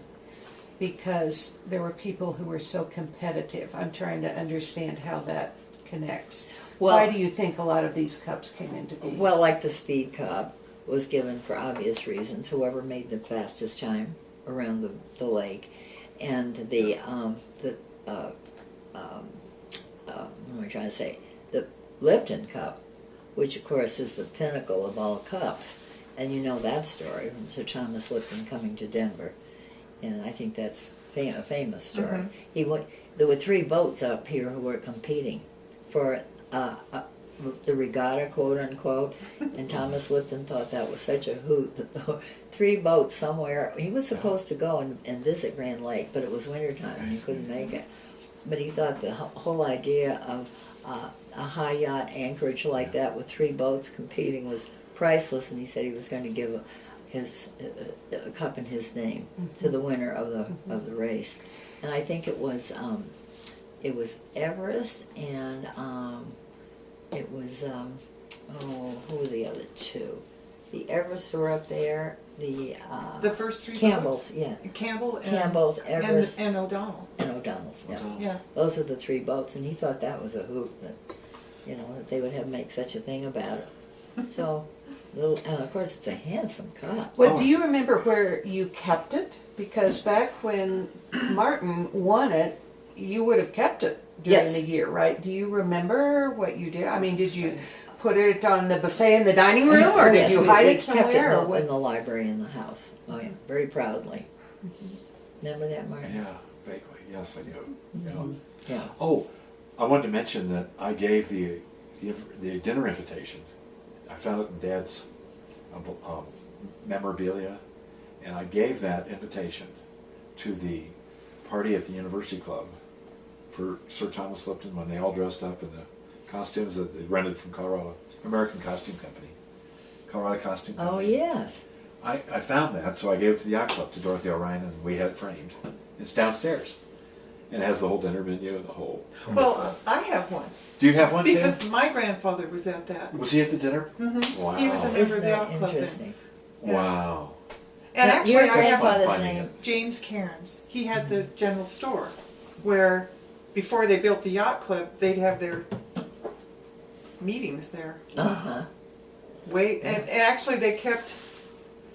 because there were people who were so competitive. I'm trying to understand how that connects. Well, why do you think a lot of these cups came into being? Well, like the Speed Cup was given for obvious reasons, whoever made the fastest time around the lake, and what am I trying to say? The Lipton Cup, which of course is the pinnacle of all cups, and you know that story from Sir Thomas Lipton coming to Denver, and I think that's a famous story. There were 3 boats up here who were competing for the regatta, quote unquote, and Thomas Lipton thought that was such a hoot that the 3 boats somewhere. He was supposed to go and visit Grand Lake, but it was wintertime and he couldn't make it. But he thought the whole idea of a high yacht anchorage like that with 3 boats competing was priceless, and he said he was going to give a cup in his name to the winner of the race. And I think it was Everest and it was who were the other 2? The Everests were up there. The first 3 Campbell's, boats? yeah. Campbell's, Everest, and O'Donnell. and O'Donnell's. Yeah. Yeah. Those are the 3 boats, and he thought that was a hoot that that they would have make such a thing about it. So, and of course, it's a handsome cup. Well, do you remember where you kept it? Because back when Martin won it, you would have kept it during Yes. the year, right? Do you remember what you did? I mean, did you put it on the buffet in the dining room, or did Yes, you we hide it kept somewhere? it Or what? in the library in the house. Oh yeah, very proudly. Remember that, Martin? Yeah, vaguely. Yes, I do. Yeah. Yeah. Oh, I wanted to mention that I gave the dinner invitation. I found it in Dad's memorabilia, and I gave that invitation to the party at the University Club for Sir Thomas Lipton when they all dressed up in the costumes that they rented from Colorado, American Costume Company, Colorado Costume Company. Oh yes. I found that, so I gave it to the Yacht Club, to Dorothy O'Ryan, and we had it framed. It's downstairs. And it has the whole dinner menu and the whole... Well, I have one. Do you have one too? Because my grandfather was at that. Was he at the dinner? Mm-hmm. Wow. He was a member Isn't of the that Yacht Club then. interesting? Yeah. Wow. And Now, actually, your I have grandfather's finding name. it. James Cairns. He had the general store where, before they built the Yacht Club, they'd have their meetings there. Uh-huh. And actually they kept,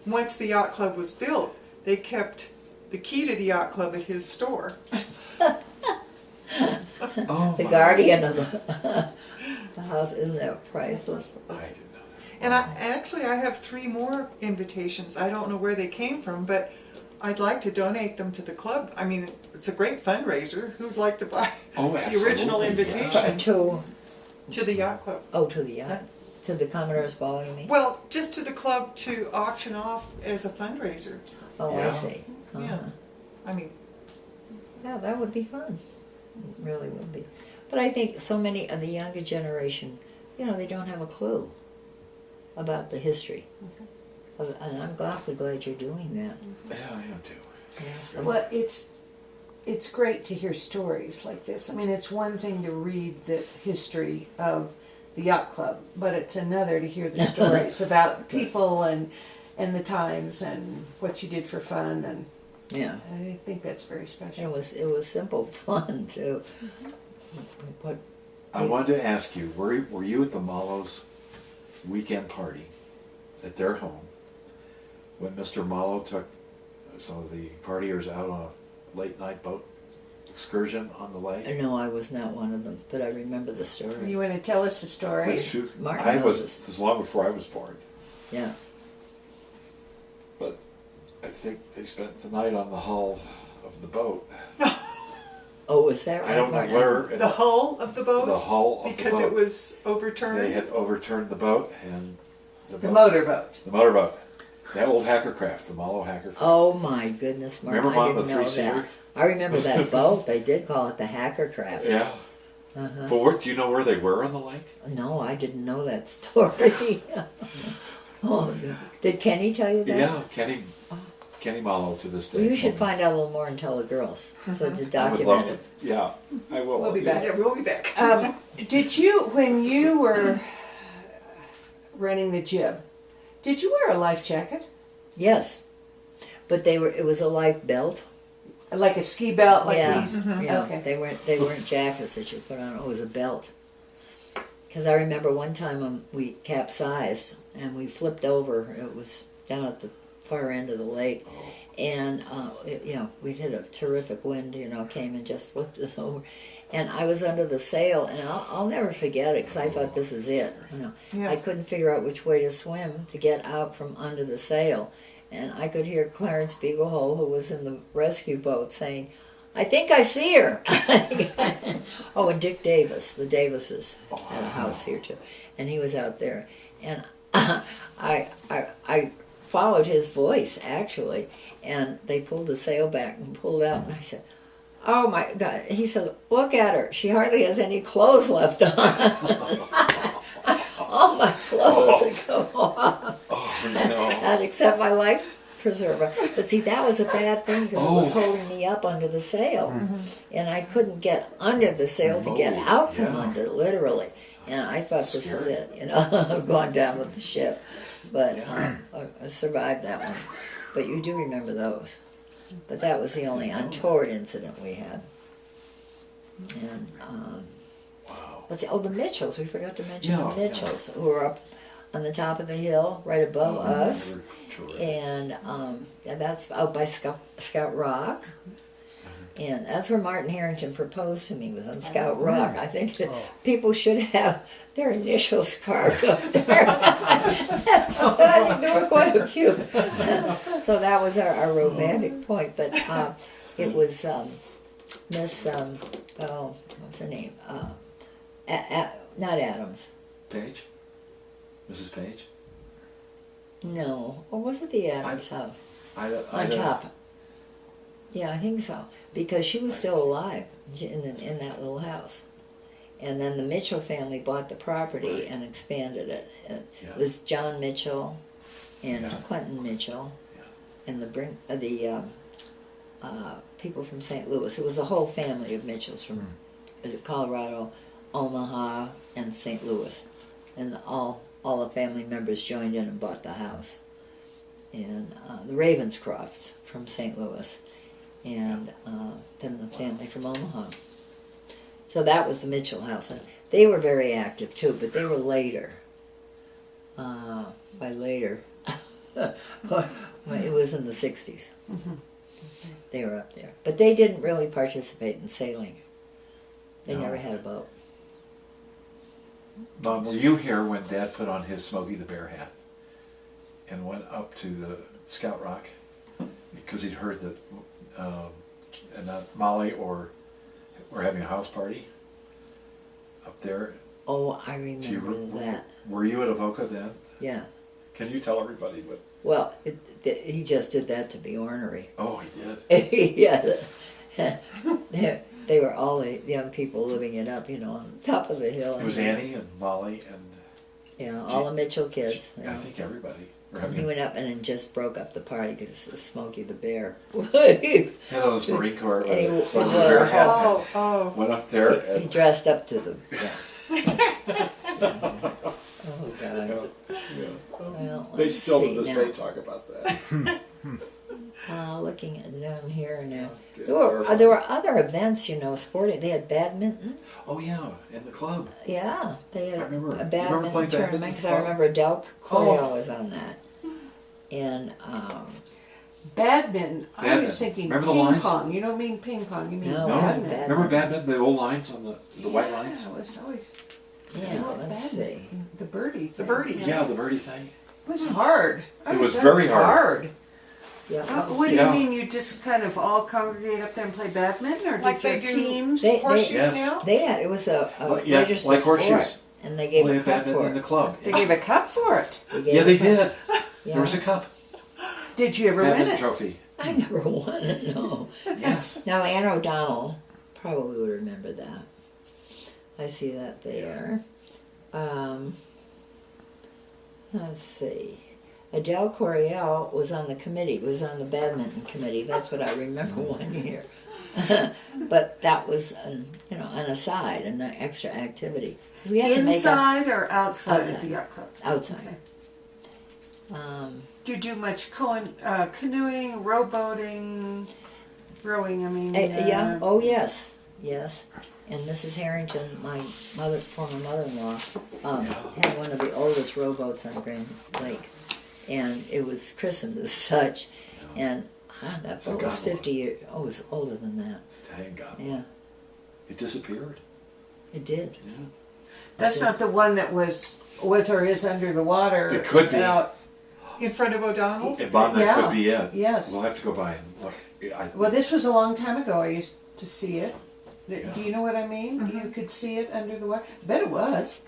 once the Yacht Club was built, they kept the key to the Yacht Club at his store. Oh, The my. guardian of the house. Isn't that priceless? I didn't know that. And I have 3 more invitations. I don't know where they came from, but I'd like to donate them to the club. I mean, it's a great fundraiser. Who'd like to buy Oh, the original absolutely, yeah. invitation To, to the yacht club? to the yacht, to the Commodore's Ball, you mean? Well, just to the club to auction off as a fundraiser. Oh, I Yeah. see. Yeah. I mean, Yeah, that would be fun. It really would be. But I think so many of the younger generation, they don't have a clue about the history. And I'm awfully glad you're doing that. Yeah, I am too. Yeah, so- Well, it's great to hear stories like this. I mean, it's one thing to read the history of the yacht club, but it's another to hear the stories about people and the times and what you did for fun, and yeah. I think that's very It special. was simple fun too. But I wanted to ask you, were you at the Mallows weekend party at their home when Mr. Mallow took some of the partiers out on a late night boat excursion on the lake? no, I was not one of them. But I remember the story. You want to tell us the story? But you- Martin I knows was, this. this long before I was born, Yeah. but I think they spent the night on the hull of the boat. Oh, was that right? I don't know Martin? where. the hull of the boat? The hull of because the boat. it was overturned. They had overturned the boat and The motorboat. The motorboat. That old hackercraft, the Mallow hackercraft. Oh my goodness, Martin! Remember, I Mom, didn't the know three-seater? that. I remember that boat. They did call it the Hackercraft. Yeah. Uh-huh. But do you know where they were on the lake? No, I didn't know that story. Oh, no. Did Kenny tell you that? Yeah, Kenny Mallow to this day. Well, you should told me. find out a little more and tell the girls. So to I would document love it. to. Yeah, I will. We'll be back. Yeah, we'll be back. Did you, when you were running the jib, did you wear a life jacket? Yes, but it was a life belt. Like a ski belt, like yeah, we used? yeah. Okay. They weren't jackets that you put on. It was a belt. Because I remember one time we capsized and we flipped over. It was down at the far end of the lake, and we'd hit a terrific wind. Came and just flipped us over, and I was under the sail, and I'll never forget it because I thought this is it. Yeah. I couldn't figure out which way to swim to get out from under the sail. And I could hear Clarence Beagle, who was in the rescue boat, saying, "I think I see her." Oh, and Dick Davis, the Davises, had a house here too, and he was out there. And I followed his voice actually, and they pulled the sail back and pulled out, and I said, "Oh my God!" He said, "Look at her; she hardly has any clothes left on." All my clothes had come off. Oh, no. And except my life preserver. But see, that was a bad thing because it was holding me up under the sail. And I couldn't get under the sail to get out from under, literally. And I thought, this is it, I've gone down with the ship. But I survived that one. But you do remember those. But that was the only untoward incident we had. And, Wow. let's see, the Mitchells, we forgot to mention Yeah, the Mitchells, who were up on the top of the hill, right above us. They were terrific. And that's out by Scout Rock. And that's where Martin Harrington proposed to me, was on Scout Rock. I think that people should have their initials carved up there. I think there were quite a few. So that was our romantic point. But it was Miss, what's her name? Not Adams. Page? Mrs. Page? No. Or was it the Adams house? On top. Yeah, I think so. Because she was still alive in that little house. And then the Mitchell family bought the property and expanded it. It was John Mitchell and Quentin Mitchell and the people from St. Louis. It was a whole family of Mitchells from Colorado, Omaha, and St. Louis. And all the family members joined in and bought the house. And the Ravenscrofts from St. Louis. And then the family from Omaha. So that was the Mitchell house. And they were very active too, but they were later. By later, it was in the 60s. They were up there. But they didn't really participate in sailing. They never had a boat. Mom, were you here when Dad put on his Smokey the Bear hat and went up to the Scout Rock? because he'd heard that and not Molly or were having a house party up there. Oh, I Do remember you, that. were you at Avoca then? Yeah. Can you tell everybody what? Well, he just did that to be ornery. Oh, he did. Yeah. They were all the young people living it up, you know, on top of the hill. It was Annie and Molly and Yeah, all the Mitchell kids. I think everybody. Were He having, went up and then just broke up the party because Smokey the Bear. had on his Marine Corps And he- with he a wore bear a hat. Oh, oh. Went up there He and dressed up to the. Yeah. Oh God. yeah. Well, They let's still see to this now. day talk about that. Looking at down here now. Yeah, There were other events, you know, sporting. They had badminton. Oh yeah, in the club. Yeah, they had I remember- a you remember badminton playing tournament badminton because I club? remember Del Coryell Oh. was on that. And Badminton. I Badminton. was thinking Remember the ping lines? pong. You don't mean ping pong. You mean No, No, badminton. remember badminton? The old lines on the white lines. Yeah, it was always yeah, let's see. badminton. The birdie. The thing. birdie. Yeah, the birdie thing. It was hard. I It was was sure very hard. Yeah, What do Yeah. you mean? You just kind of all congregate up there and play badminton, or Like did they the do teams? They- Horseshoes Yes. now? They had it was a Like- yeah, registered like sport, horseshoes. and they gave Only a had cup badminton for in the it. club. They gave a cup for it. Gave Yeah, a they cup. did. Yeah. There was a cup. Did you ever win Badminton it? trophy. I never won it. No. Yes. Now Ann O'Donnell probably would remember that. I see that there. Let's see. Adele Coryell was on the committee, was on the badminton committee. That's what I remember one year. But that was, an aside, an extra activity. 'Cause we had to make up Inside or outside, Outside. at the yacht club? outside. Okay. Do you do much canoeing, rowboating, rowing? I mean, Yeah. Oh yes, yes. And Mrs. Harrington, my former mother-in-law, had one of the oldest rowboats on Grand Lake, and it was christened as such. And that boat was 50 years. Oh, it was older than that. Thank God. Yeah, It disappeared. it did. Yeah. That's not the one that was or is under the water. It could be. Out. In front of O'Donnell's? Bob, that Yeah. could be it. Yes. We'll have to go by and look. Well, this was a long time ago. I used to see it. Yeah. Do you know what I mean? You could see it under the water. I bet it was.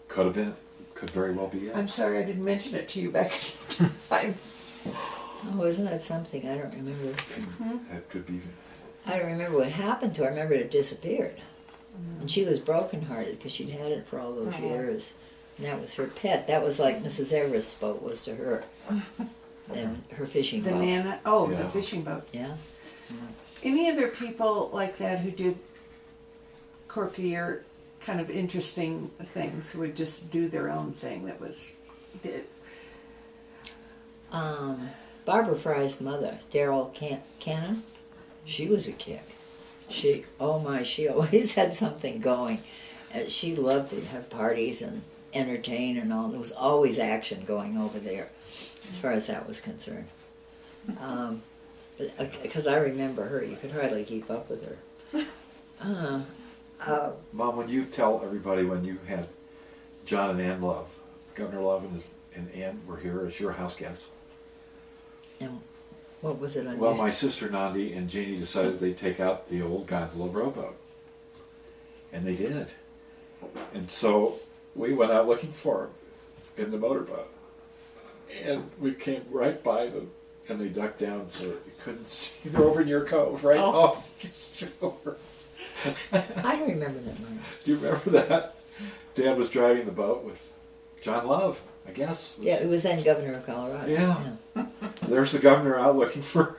Could have been. Could very well be it. I'm sorry I didn't mention it to you back at the time. Oh, isn't that something? I don't remember. That could be. I don't remember what happened to her. I remember it disappeared, and she was brokenhearted because she'd had it for all those years. And that was her pet. That was like Mrs. Everest's boat was to her. And her fishing The boat. Nana. Oh, the Yeah. fishing boat. Yeah. Any other people like that who did quirky or kind of interesting things, who would just do their own thing that was. Barbara Fry's mother, Daryl Cannon, she was a kick. She always had something going. She loved to have parties and entertain and all. There was always action going over there, as far as that was concerned. Because I remember her, you could hardly keep up with her. Mom, when you tell everybody when you had John and Ann Love, Governor Love and Ann were here as your house guests. And what was it on Well, your- my sister Nandi and Jeannie decided they'd take out the old Godzilla rowboat. And they did. And so we went out looking for them in the motorboat. And we came right by them, and they ducked down so that you couldn't see. They're over in your cove, right off the shore. I don't remember that one. Do you remember that? Dad was driving the boat with John Love, I guess. Yeah, it was then Governor of Colorado. Yeah. There's the governor out looking for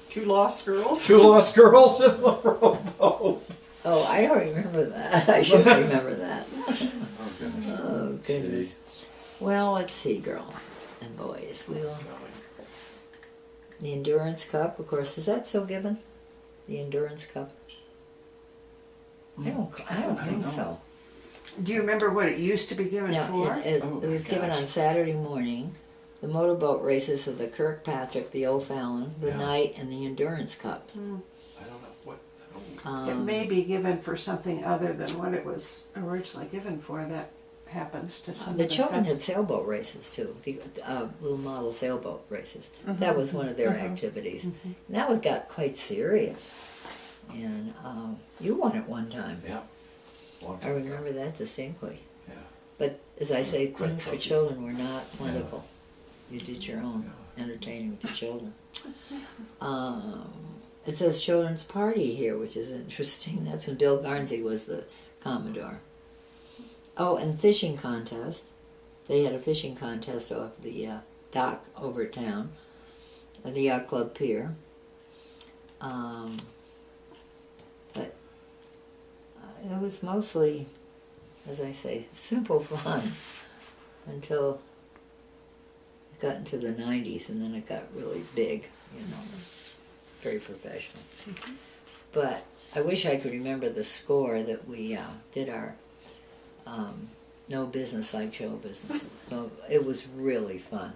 Two lost girls? two lost girls in the rowboat. Oh, I don't remember that. I should remember that. Oh, goodness. Oh, goodness. Well, let's see, girls and boys. The Endurance Cup, of course, is that still given? The Endurance Cup? I don't think know. so. Do you remember what it used to be given No, for? it Oh, was my given gosh. on Saturday morning. The motorboat races of the Kirkpatrick, the Old Fallon, the Yeah. Knight, and the Endurance Cup. I don't know what. It may be given for something other than what it was originally given for. That happens to some The of the children country. had sailboat races too, the little model sailboat races. That was one of their activities. And that got quite serious. And you won at one time. Yeah. Long I time ago. remember that distinctly. Yeah. But as I say, Great things for trophy. children were not plentiful. You did your own entertaining with the children. It says children's party here, which is interesting. That's when Bill Garnsey was the Commodore. Oh, and fishing contest. They had a fishing contest off the dock over town at the Yacht Club Pier. But it was mostly, as I say, simple fun until it got into the 90s, and then it got really big, you know, very professional. But I wish I could remember the score that we did our No Business Like Show Business. So it was really fun.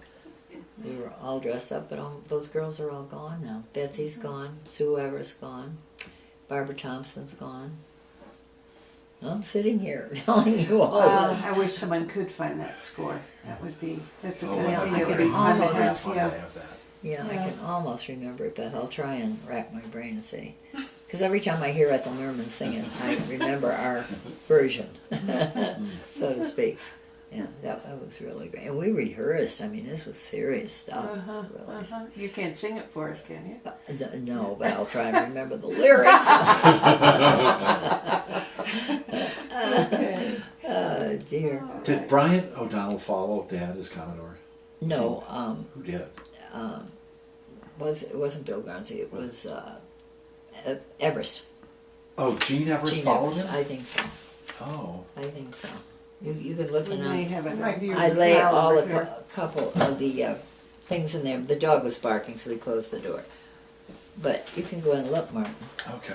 We were all dressed up, but those girls are all gone now. Betsy's gone, Sue Everett's gone, Barbara Thompson's gone. I'm sitting here telling you all this. I wish someone could find that score. That's the Oh, kind of thing that would be could fun to almost- have. fun Yeah. to have that. Yeah, I Yeah. can almost remember it, but I'll try and rack my brain and see. Because every time I hear Ethel Merman sing it, I remember our version, so to speak. Yeah, that was really great. And we rehearsed. I mean, this was serious stuff. Really. You can't sing it for us, can you? No, but I'll try and remember the lyrics. Okay. Oh, dear. Did Brian O'Donnell follow Dad as Commodore? No, Who did? it wasn't Bill Garnsey. It was Everest. Oh, Gene Everest Gene followed Everest. him? I think so. Oh. I think so. You could look We it may up. have It might it. be I lay file all over a here. couple of the things in there. The dog was barking, so we closed the door. But you can go and look, Martin. Okay.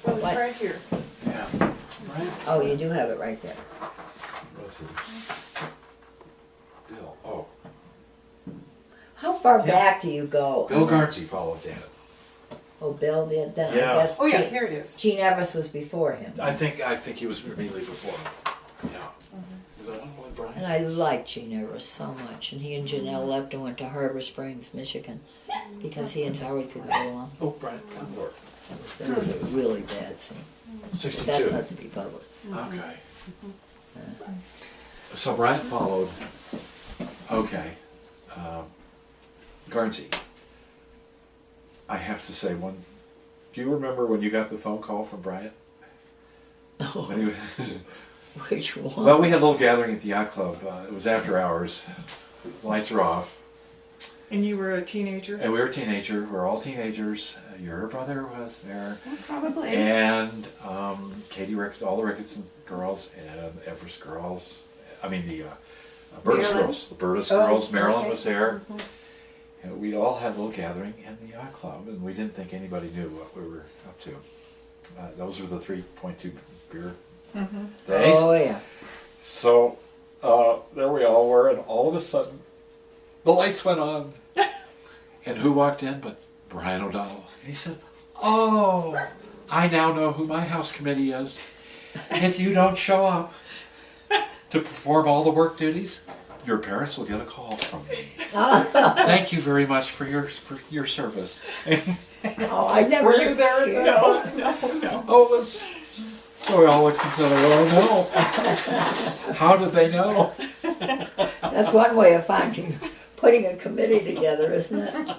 Well, it's What? right here. Yeah. Right. Oh, you do have it right there. Was he? Bill. Oh. How far Yeah. back do you go? Bill Garnsey followed Dad. Oh, Bill did. Then Yeah. I guess Oh yeah, Gene, here it is. Gene Everest was before him. I think he was immediately before him. Yeah. Was that on with Brian? And I liked Gene Everest so much. And he and Janelle left and went to Harbor Springs, Michigan, because he and Howard couldn't go along. Oh, Brian Commodore. That was a really bad scene. But that's 62. not to be public. Okay. So Brian followed. Okay. Garnsey. I have to say one. Do you remember when you got the phone call from Brian? When he was- Which one? well, we had a little gathering at the yacht club. It was after hours. Lights are off, And you were a teenager? and we were a teenager. We were all teenagers. Your brother was there, Probably. and Katie Ricketts, all the Ricketts girls, and Everest girls. I mean the Burtis Marilyn. girls. The Burtis Oh, girls. Marilyn okay. was there. And we'd all had a little gathering in the yacht club, and we didn't think anybody knew what we were up to. Those were the 3.2 beer days. Oh, yeah. So there we all were, and all of a sudden, the lights went on. And who walked in but Brian O'Donnell? And he said, "Oh, I now know who my house committee is. If you don't show up to perform all the work duties, your parents will get a call from me. Thank you very much for your service." Oh, I never. Were you there? No. Oh, it was. So we all looked and said, "Oh no! How did they know?" That's one way of putting a committee together, isn't it?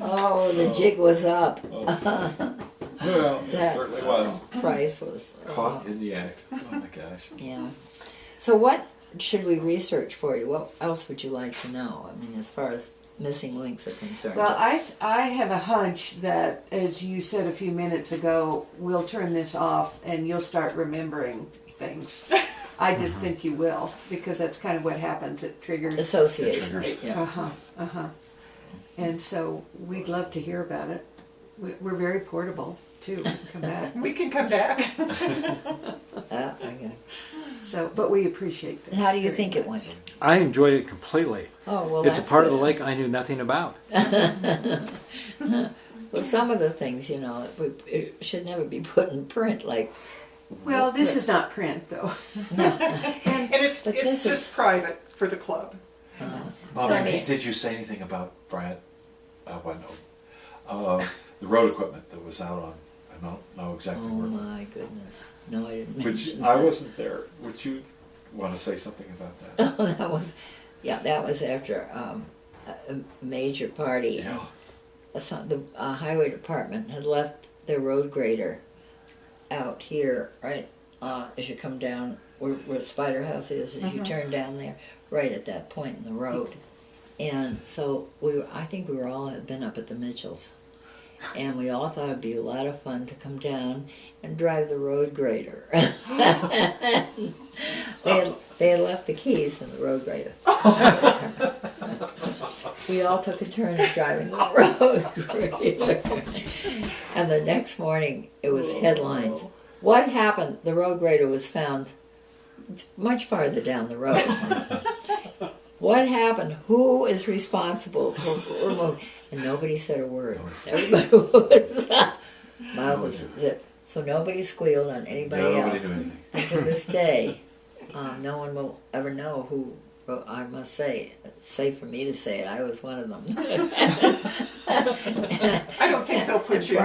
Oh, the jig was up. Well, it That's certainly was. priceless. Caught in the act. Oh my gosh. Yeah. So what should we research for you? What else would you like to know? I mean, as far as missing links are concerned. Well, I have a hunch that, as you said a few minutes ago, we'll turn this off and you'll start remembering things. I just think you will, because that's kind of what happens. It triggers. Association. It triggers. Yeah. And so we'd love to hear about it. We're very portable too. We can come back. We can come back. Okay. So, but we appreciate this. And how do you very think it much. went? I enjoyed it completely. Oh, well, It's a that's part of good. the lake I knew nothing about. Well, some of the things, it should never be put in print, like Well, this is not print, though. And it's But it's this just is- private for the club. Bobby, I mean- did you say anything about Bryant? Well, no. The road equipment that was out on, I don't know exactly Oh where. my goodness. No, I didn't Would mention you, I that. wasn't there. Would you want to say something about that? Oh, that was after a major party. Yeah. The highway department had left their road grader out here, right, as you come down where Spider House is, as you turn down there, right at that point in the road. And so I think we were all had been up at the Mitchells, and we all thought it'd be a lot of fun to come down and drive the road grader. They had left the keys in the road grader. We all took a turn of driving the road grader. And the next morning, it was headlines. What happened? The road grader was found much farther down the road. What happened? Who is responsible for removing? And nobody said a word. Everybody was mouth was zipped. So nobody squealed on anybody Nobody else. knew anything. And to this day, no one will ever know who. Well, I must say, it's safe for me to say it. I was one of them. I don't think they'll put you in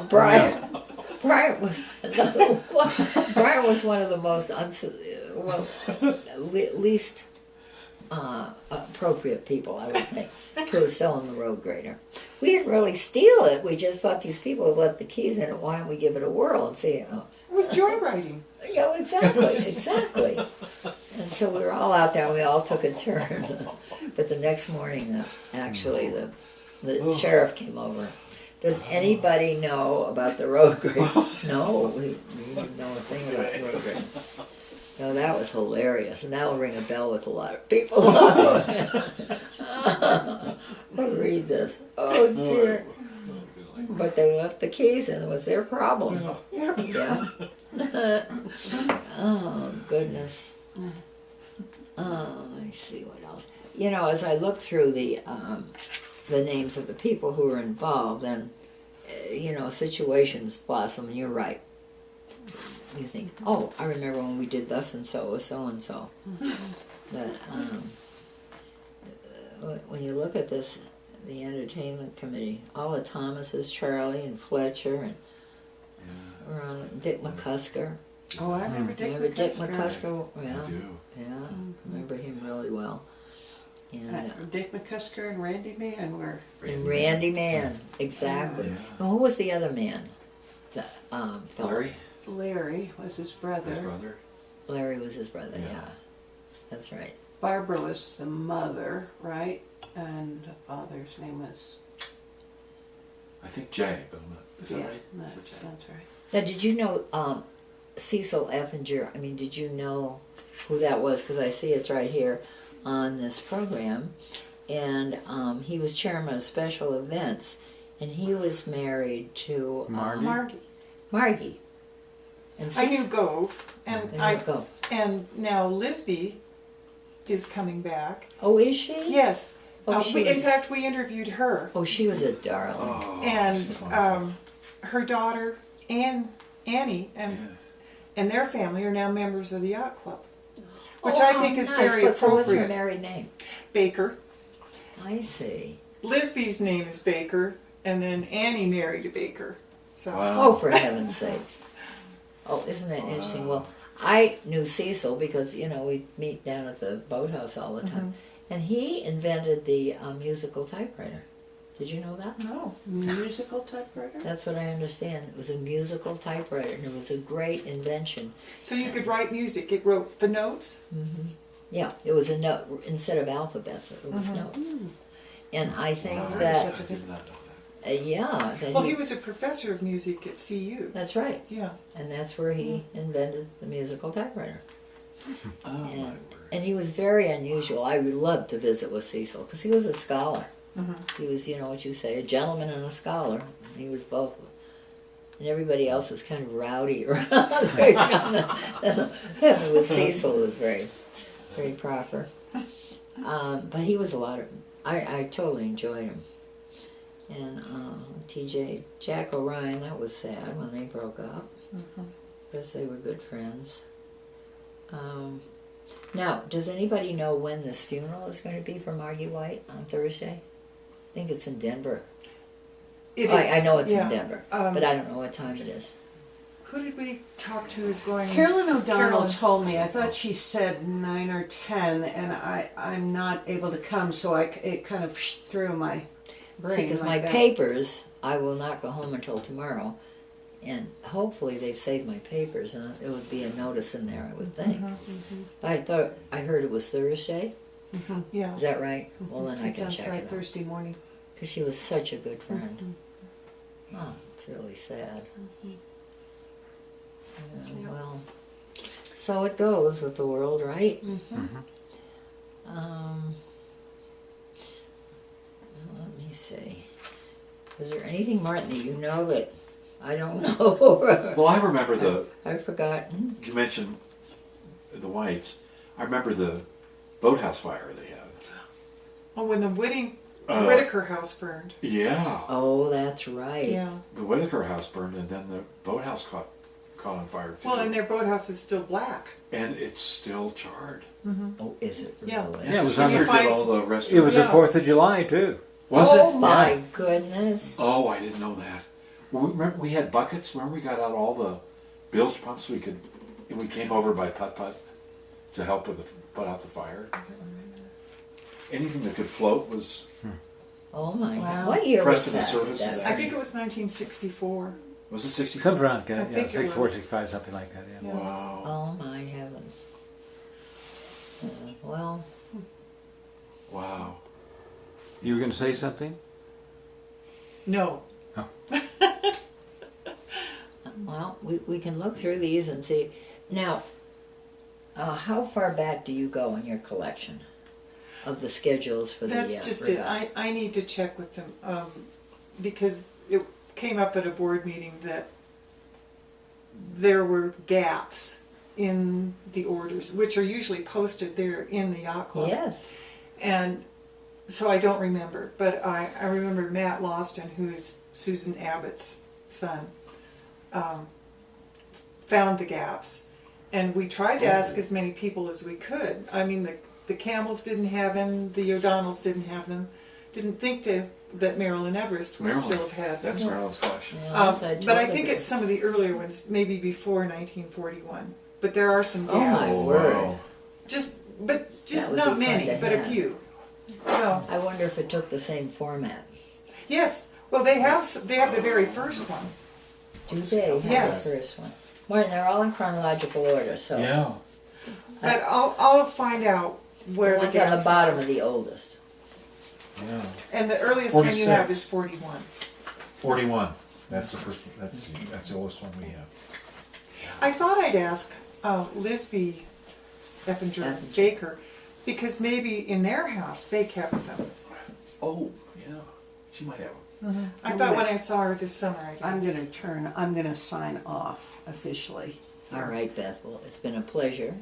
Brian, jail. Brian was another one. Brian was one of the most least appropriate people, I would think, to have stolen the road grader. We didn't really steal it. We just thought these people have left the keys in it. Why don't we give it a whirl and see? It was joyriding. Yeah, exactly. And so we were all out there. We all took a turn. But the next morning, the sheriff came over. Does anybody know about the road grader? No, we didn't know a thing about the road grader. No, that was hilarious, and that will ring a bell with a lot of people. Read this. Oh dear. But they left the keys, and it was their problem. Yeah. Oh goodness. Let me see what else. You know, as I look through the names of the people who were involved, and situations blossom. And you're right. You think, oh, I remember when we did thus and so with so and so. That when you look at this, the entertainment committee, all the Thomases, Charlie and Fletcher, and Dick McCusker. Oh, I remember Dick Remember Dick McCusker. McCusker? Yeah, I do. yeah. Remember him really well. And Dick McCusker and Randy Mann were. Randy Mann, exactly. Yeah. Well, who was the other man? The Larry, Larry was his brother. his brother. Larry was his brother. Yeah. Yeah, that's right. Barbara was the mother, right? And the father's name was. I think Jay, but I'm not. Is that right? That Is it Jay? sounds right. Now, did you know Cecil Effinger? I mean, did you know who that was? Because I see it's right here on this program. And he was chairman of special events. And he was married to Margie? Margie. And I knew Cecil, Gove, and go. and now Lisby is coming back. Oh, is she? Yes. Oh, In fact, we interviewed her, Oh, she was a darling. Oh, and she's wonderful. her daughter Annie, and their family are now members of the Yacht Club, which I think is nice. very So what's her appropriate. married name? Baker. I see. Lisby's name is Baker, and then Annie married a Baker. So Wow. Oh, for heaven's sakes. Oh, isn't that interesting? Well, I knew Cecil because, we meet down at the boathouse all the time. And he invented the musical typewriter. Did you know that? no. Musical typewriter? That's what I understand. It was a musical typewriter, and it was a great invention. So you could write music. It wrote the notes. Yeah, it was a note. Instead of alphabets, it was notes. And I think Wow, that, I did not know that Well, he was a professor of music at CU. that's right. Yeah. And that's where he invented the musical typewriter. that. Oh, my And, word. and he was very unusual. I would love to visit with Cecil because he was a scholar. He was, what you say, a gentleman and a scholar. He was both. And everybody else was kind of rowdy around there. And with Cecil, it was very, very proper. But he was a lot of. I totally enjoyed him. And Jack O'Ryan, that was sad when they broke up. because they were good friends. Now, does anybody know when this funeral is going to be for Margie White on Thursday? I think it's in Denver. It I is, know it's yeah. in Denver, but I don't know what time it is. Who did we talk to who's going? Carolyn O'Donnell Carolyn. told me, I thought she said 9 or 10, and I'm not able to come, so it kind of threw my brain. See, because like my that. papers, I will not go home until tomorrow, and hopefully they've saved my papers, and it would be a notice in there, I would think. But I heard it was Thursday. Yeah. Is that right? Well, then I can Sounds check right, it out. Thursday morning. Because she was such a good friend. Oh, it's really sad. Yeah, well, so it goes with the world, right? Let me see. Is there anything, Martin, that you know that I don't know? Well, I remember I've forgotten. you mentioned the Whites. I remember the boathouse fire they had. Oh, when the Whitaker house burned. Yeah. Oh, that's right. Yeah. The Whitaker house burned, and then the boathouse caught on fire too. Well, and their boathouse is still black. And it's still charred. Oh, is it really? Yeah. Yeah, it was Richard under- did all the rest It of was it. the 4th of July, too. Was Oh it? my goodness. Oh, I didn't know that. Well, remember we had buckets. Remember we got out all the bilge pumps we came over by putt to help with put out the fire. Anything that could float was. Oh my Wow. God. What year Pressed was to the that? surface. That- I think it was 1964. Was it 60? Something around, I yeah, think it 64, was. 65, something like that, yeah. Yeah. Wow. Oh my heavens. Well, Wow. You were going to say something? No. well, we can look through these and see. Now, how far back do you go in your collection of the schedules for the That's just it. regatta? I need to check with them because it came up at a board meeting that there were gaps in the orders, which are usually posted there in the yacht club. Yes. And so I don't remember, but I remember Matt Lawston, who is Susan Abbott's son, found the gaps. And we tried to ask as many people as we could. I mean, the Campbells didn't have them, the O'Donnells didn't have them. Didn't think that Marilyn Everest would Marilyn. still have had them. That's Marilyn's collection. Yes, But I totally think do. it's some of the earlier ones, maybe before 1941. But there are some Oh my gaps. word. Wow. Just That would not be fun many, to but a have. few. So I wonder if it took the same format. yes, well they have the very first one. Do they have Yes. the first one? Martin, they're all in chronological order, so Yeah. But I'll find out where the the ones gaps on the bottom are. are the oldest. Yeah. And the earliest one you 46. have is 41. 41. That's the first. That's the oldest one we have. I thought I'd ask Lisby Effinger Baker because maybe in their house they kept them. Oh, yeah. She might have them. I thought when I saw her this summer I'd I'm ask. gonna sign off officially. All right, Beth. Well, it's been a pleasure,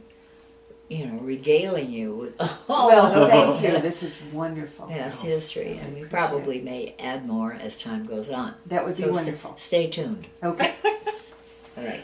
regaling you with all Well, of thank you, this is wonderful. past history, and we probably may add more as time goes on. That would be So wonderful. Stay tuned. Okay. All right.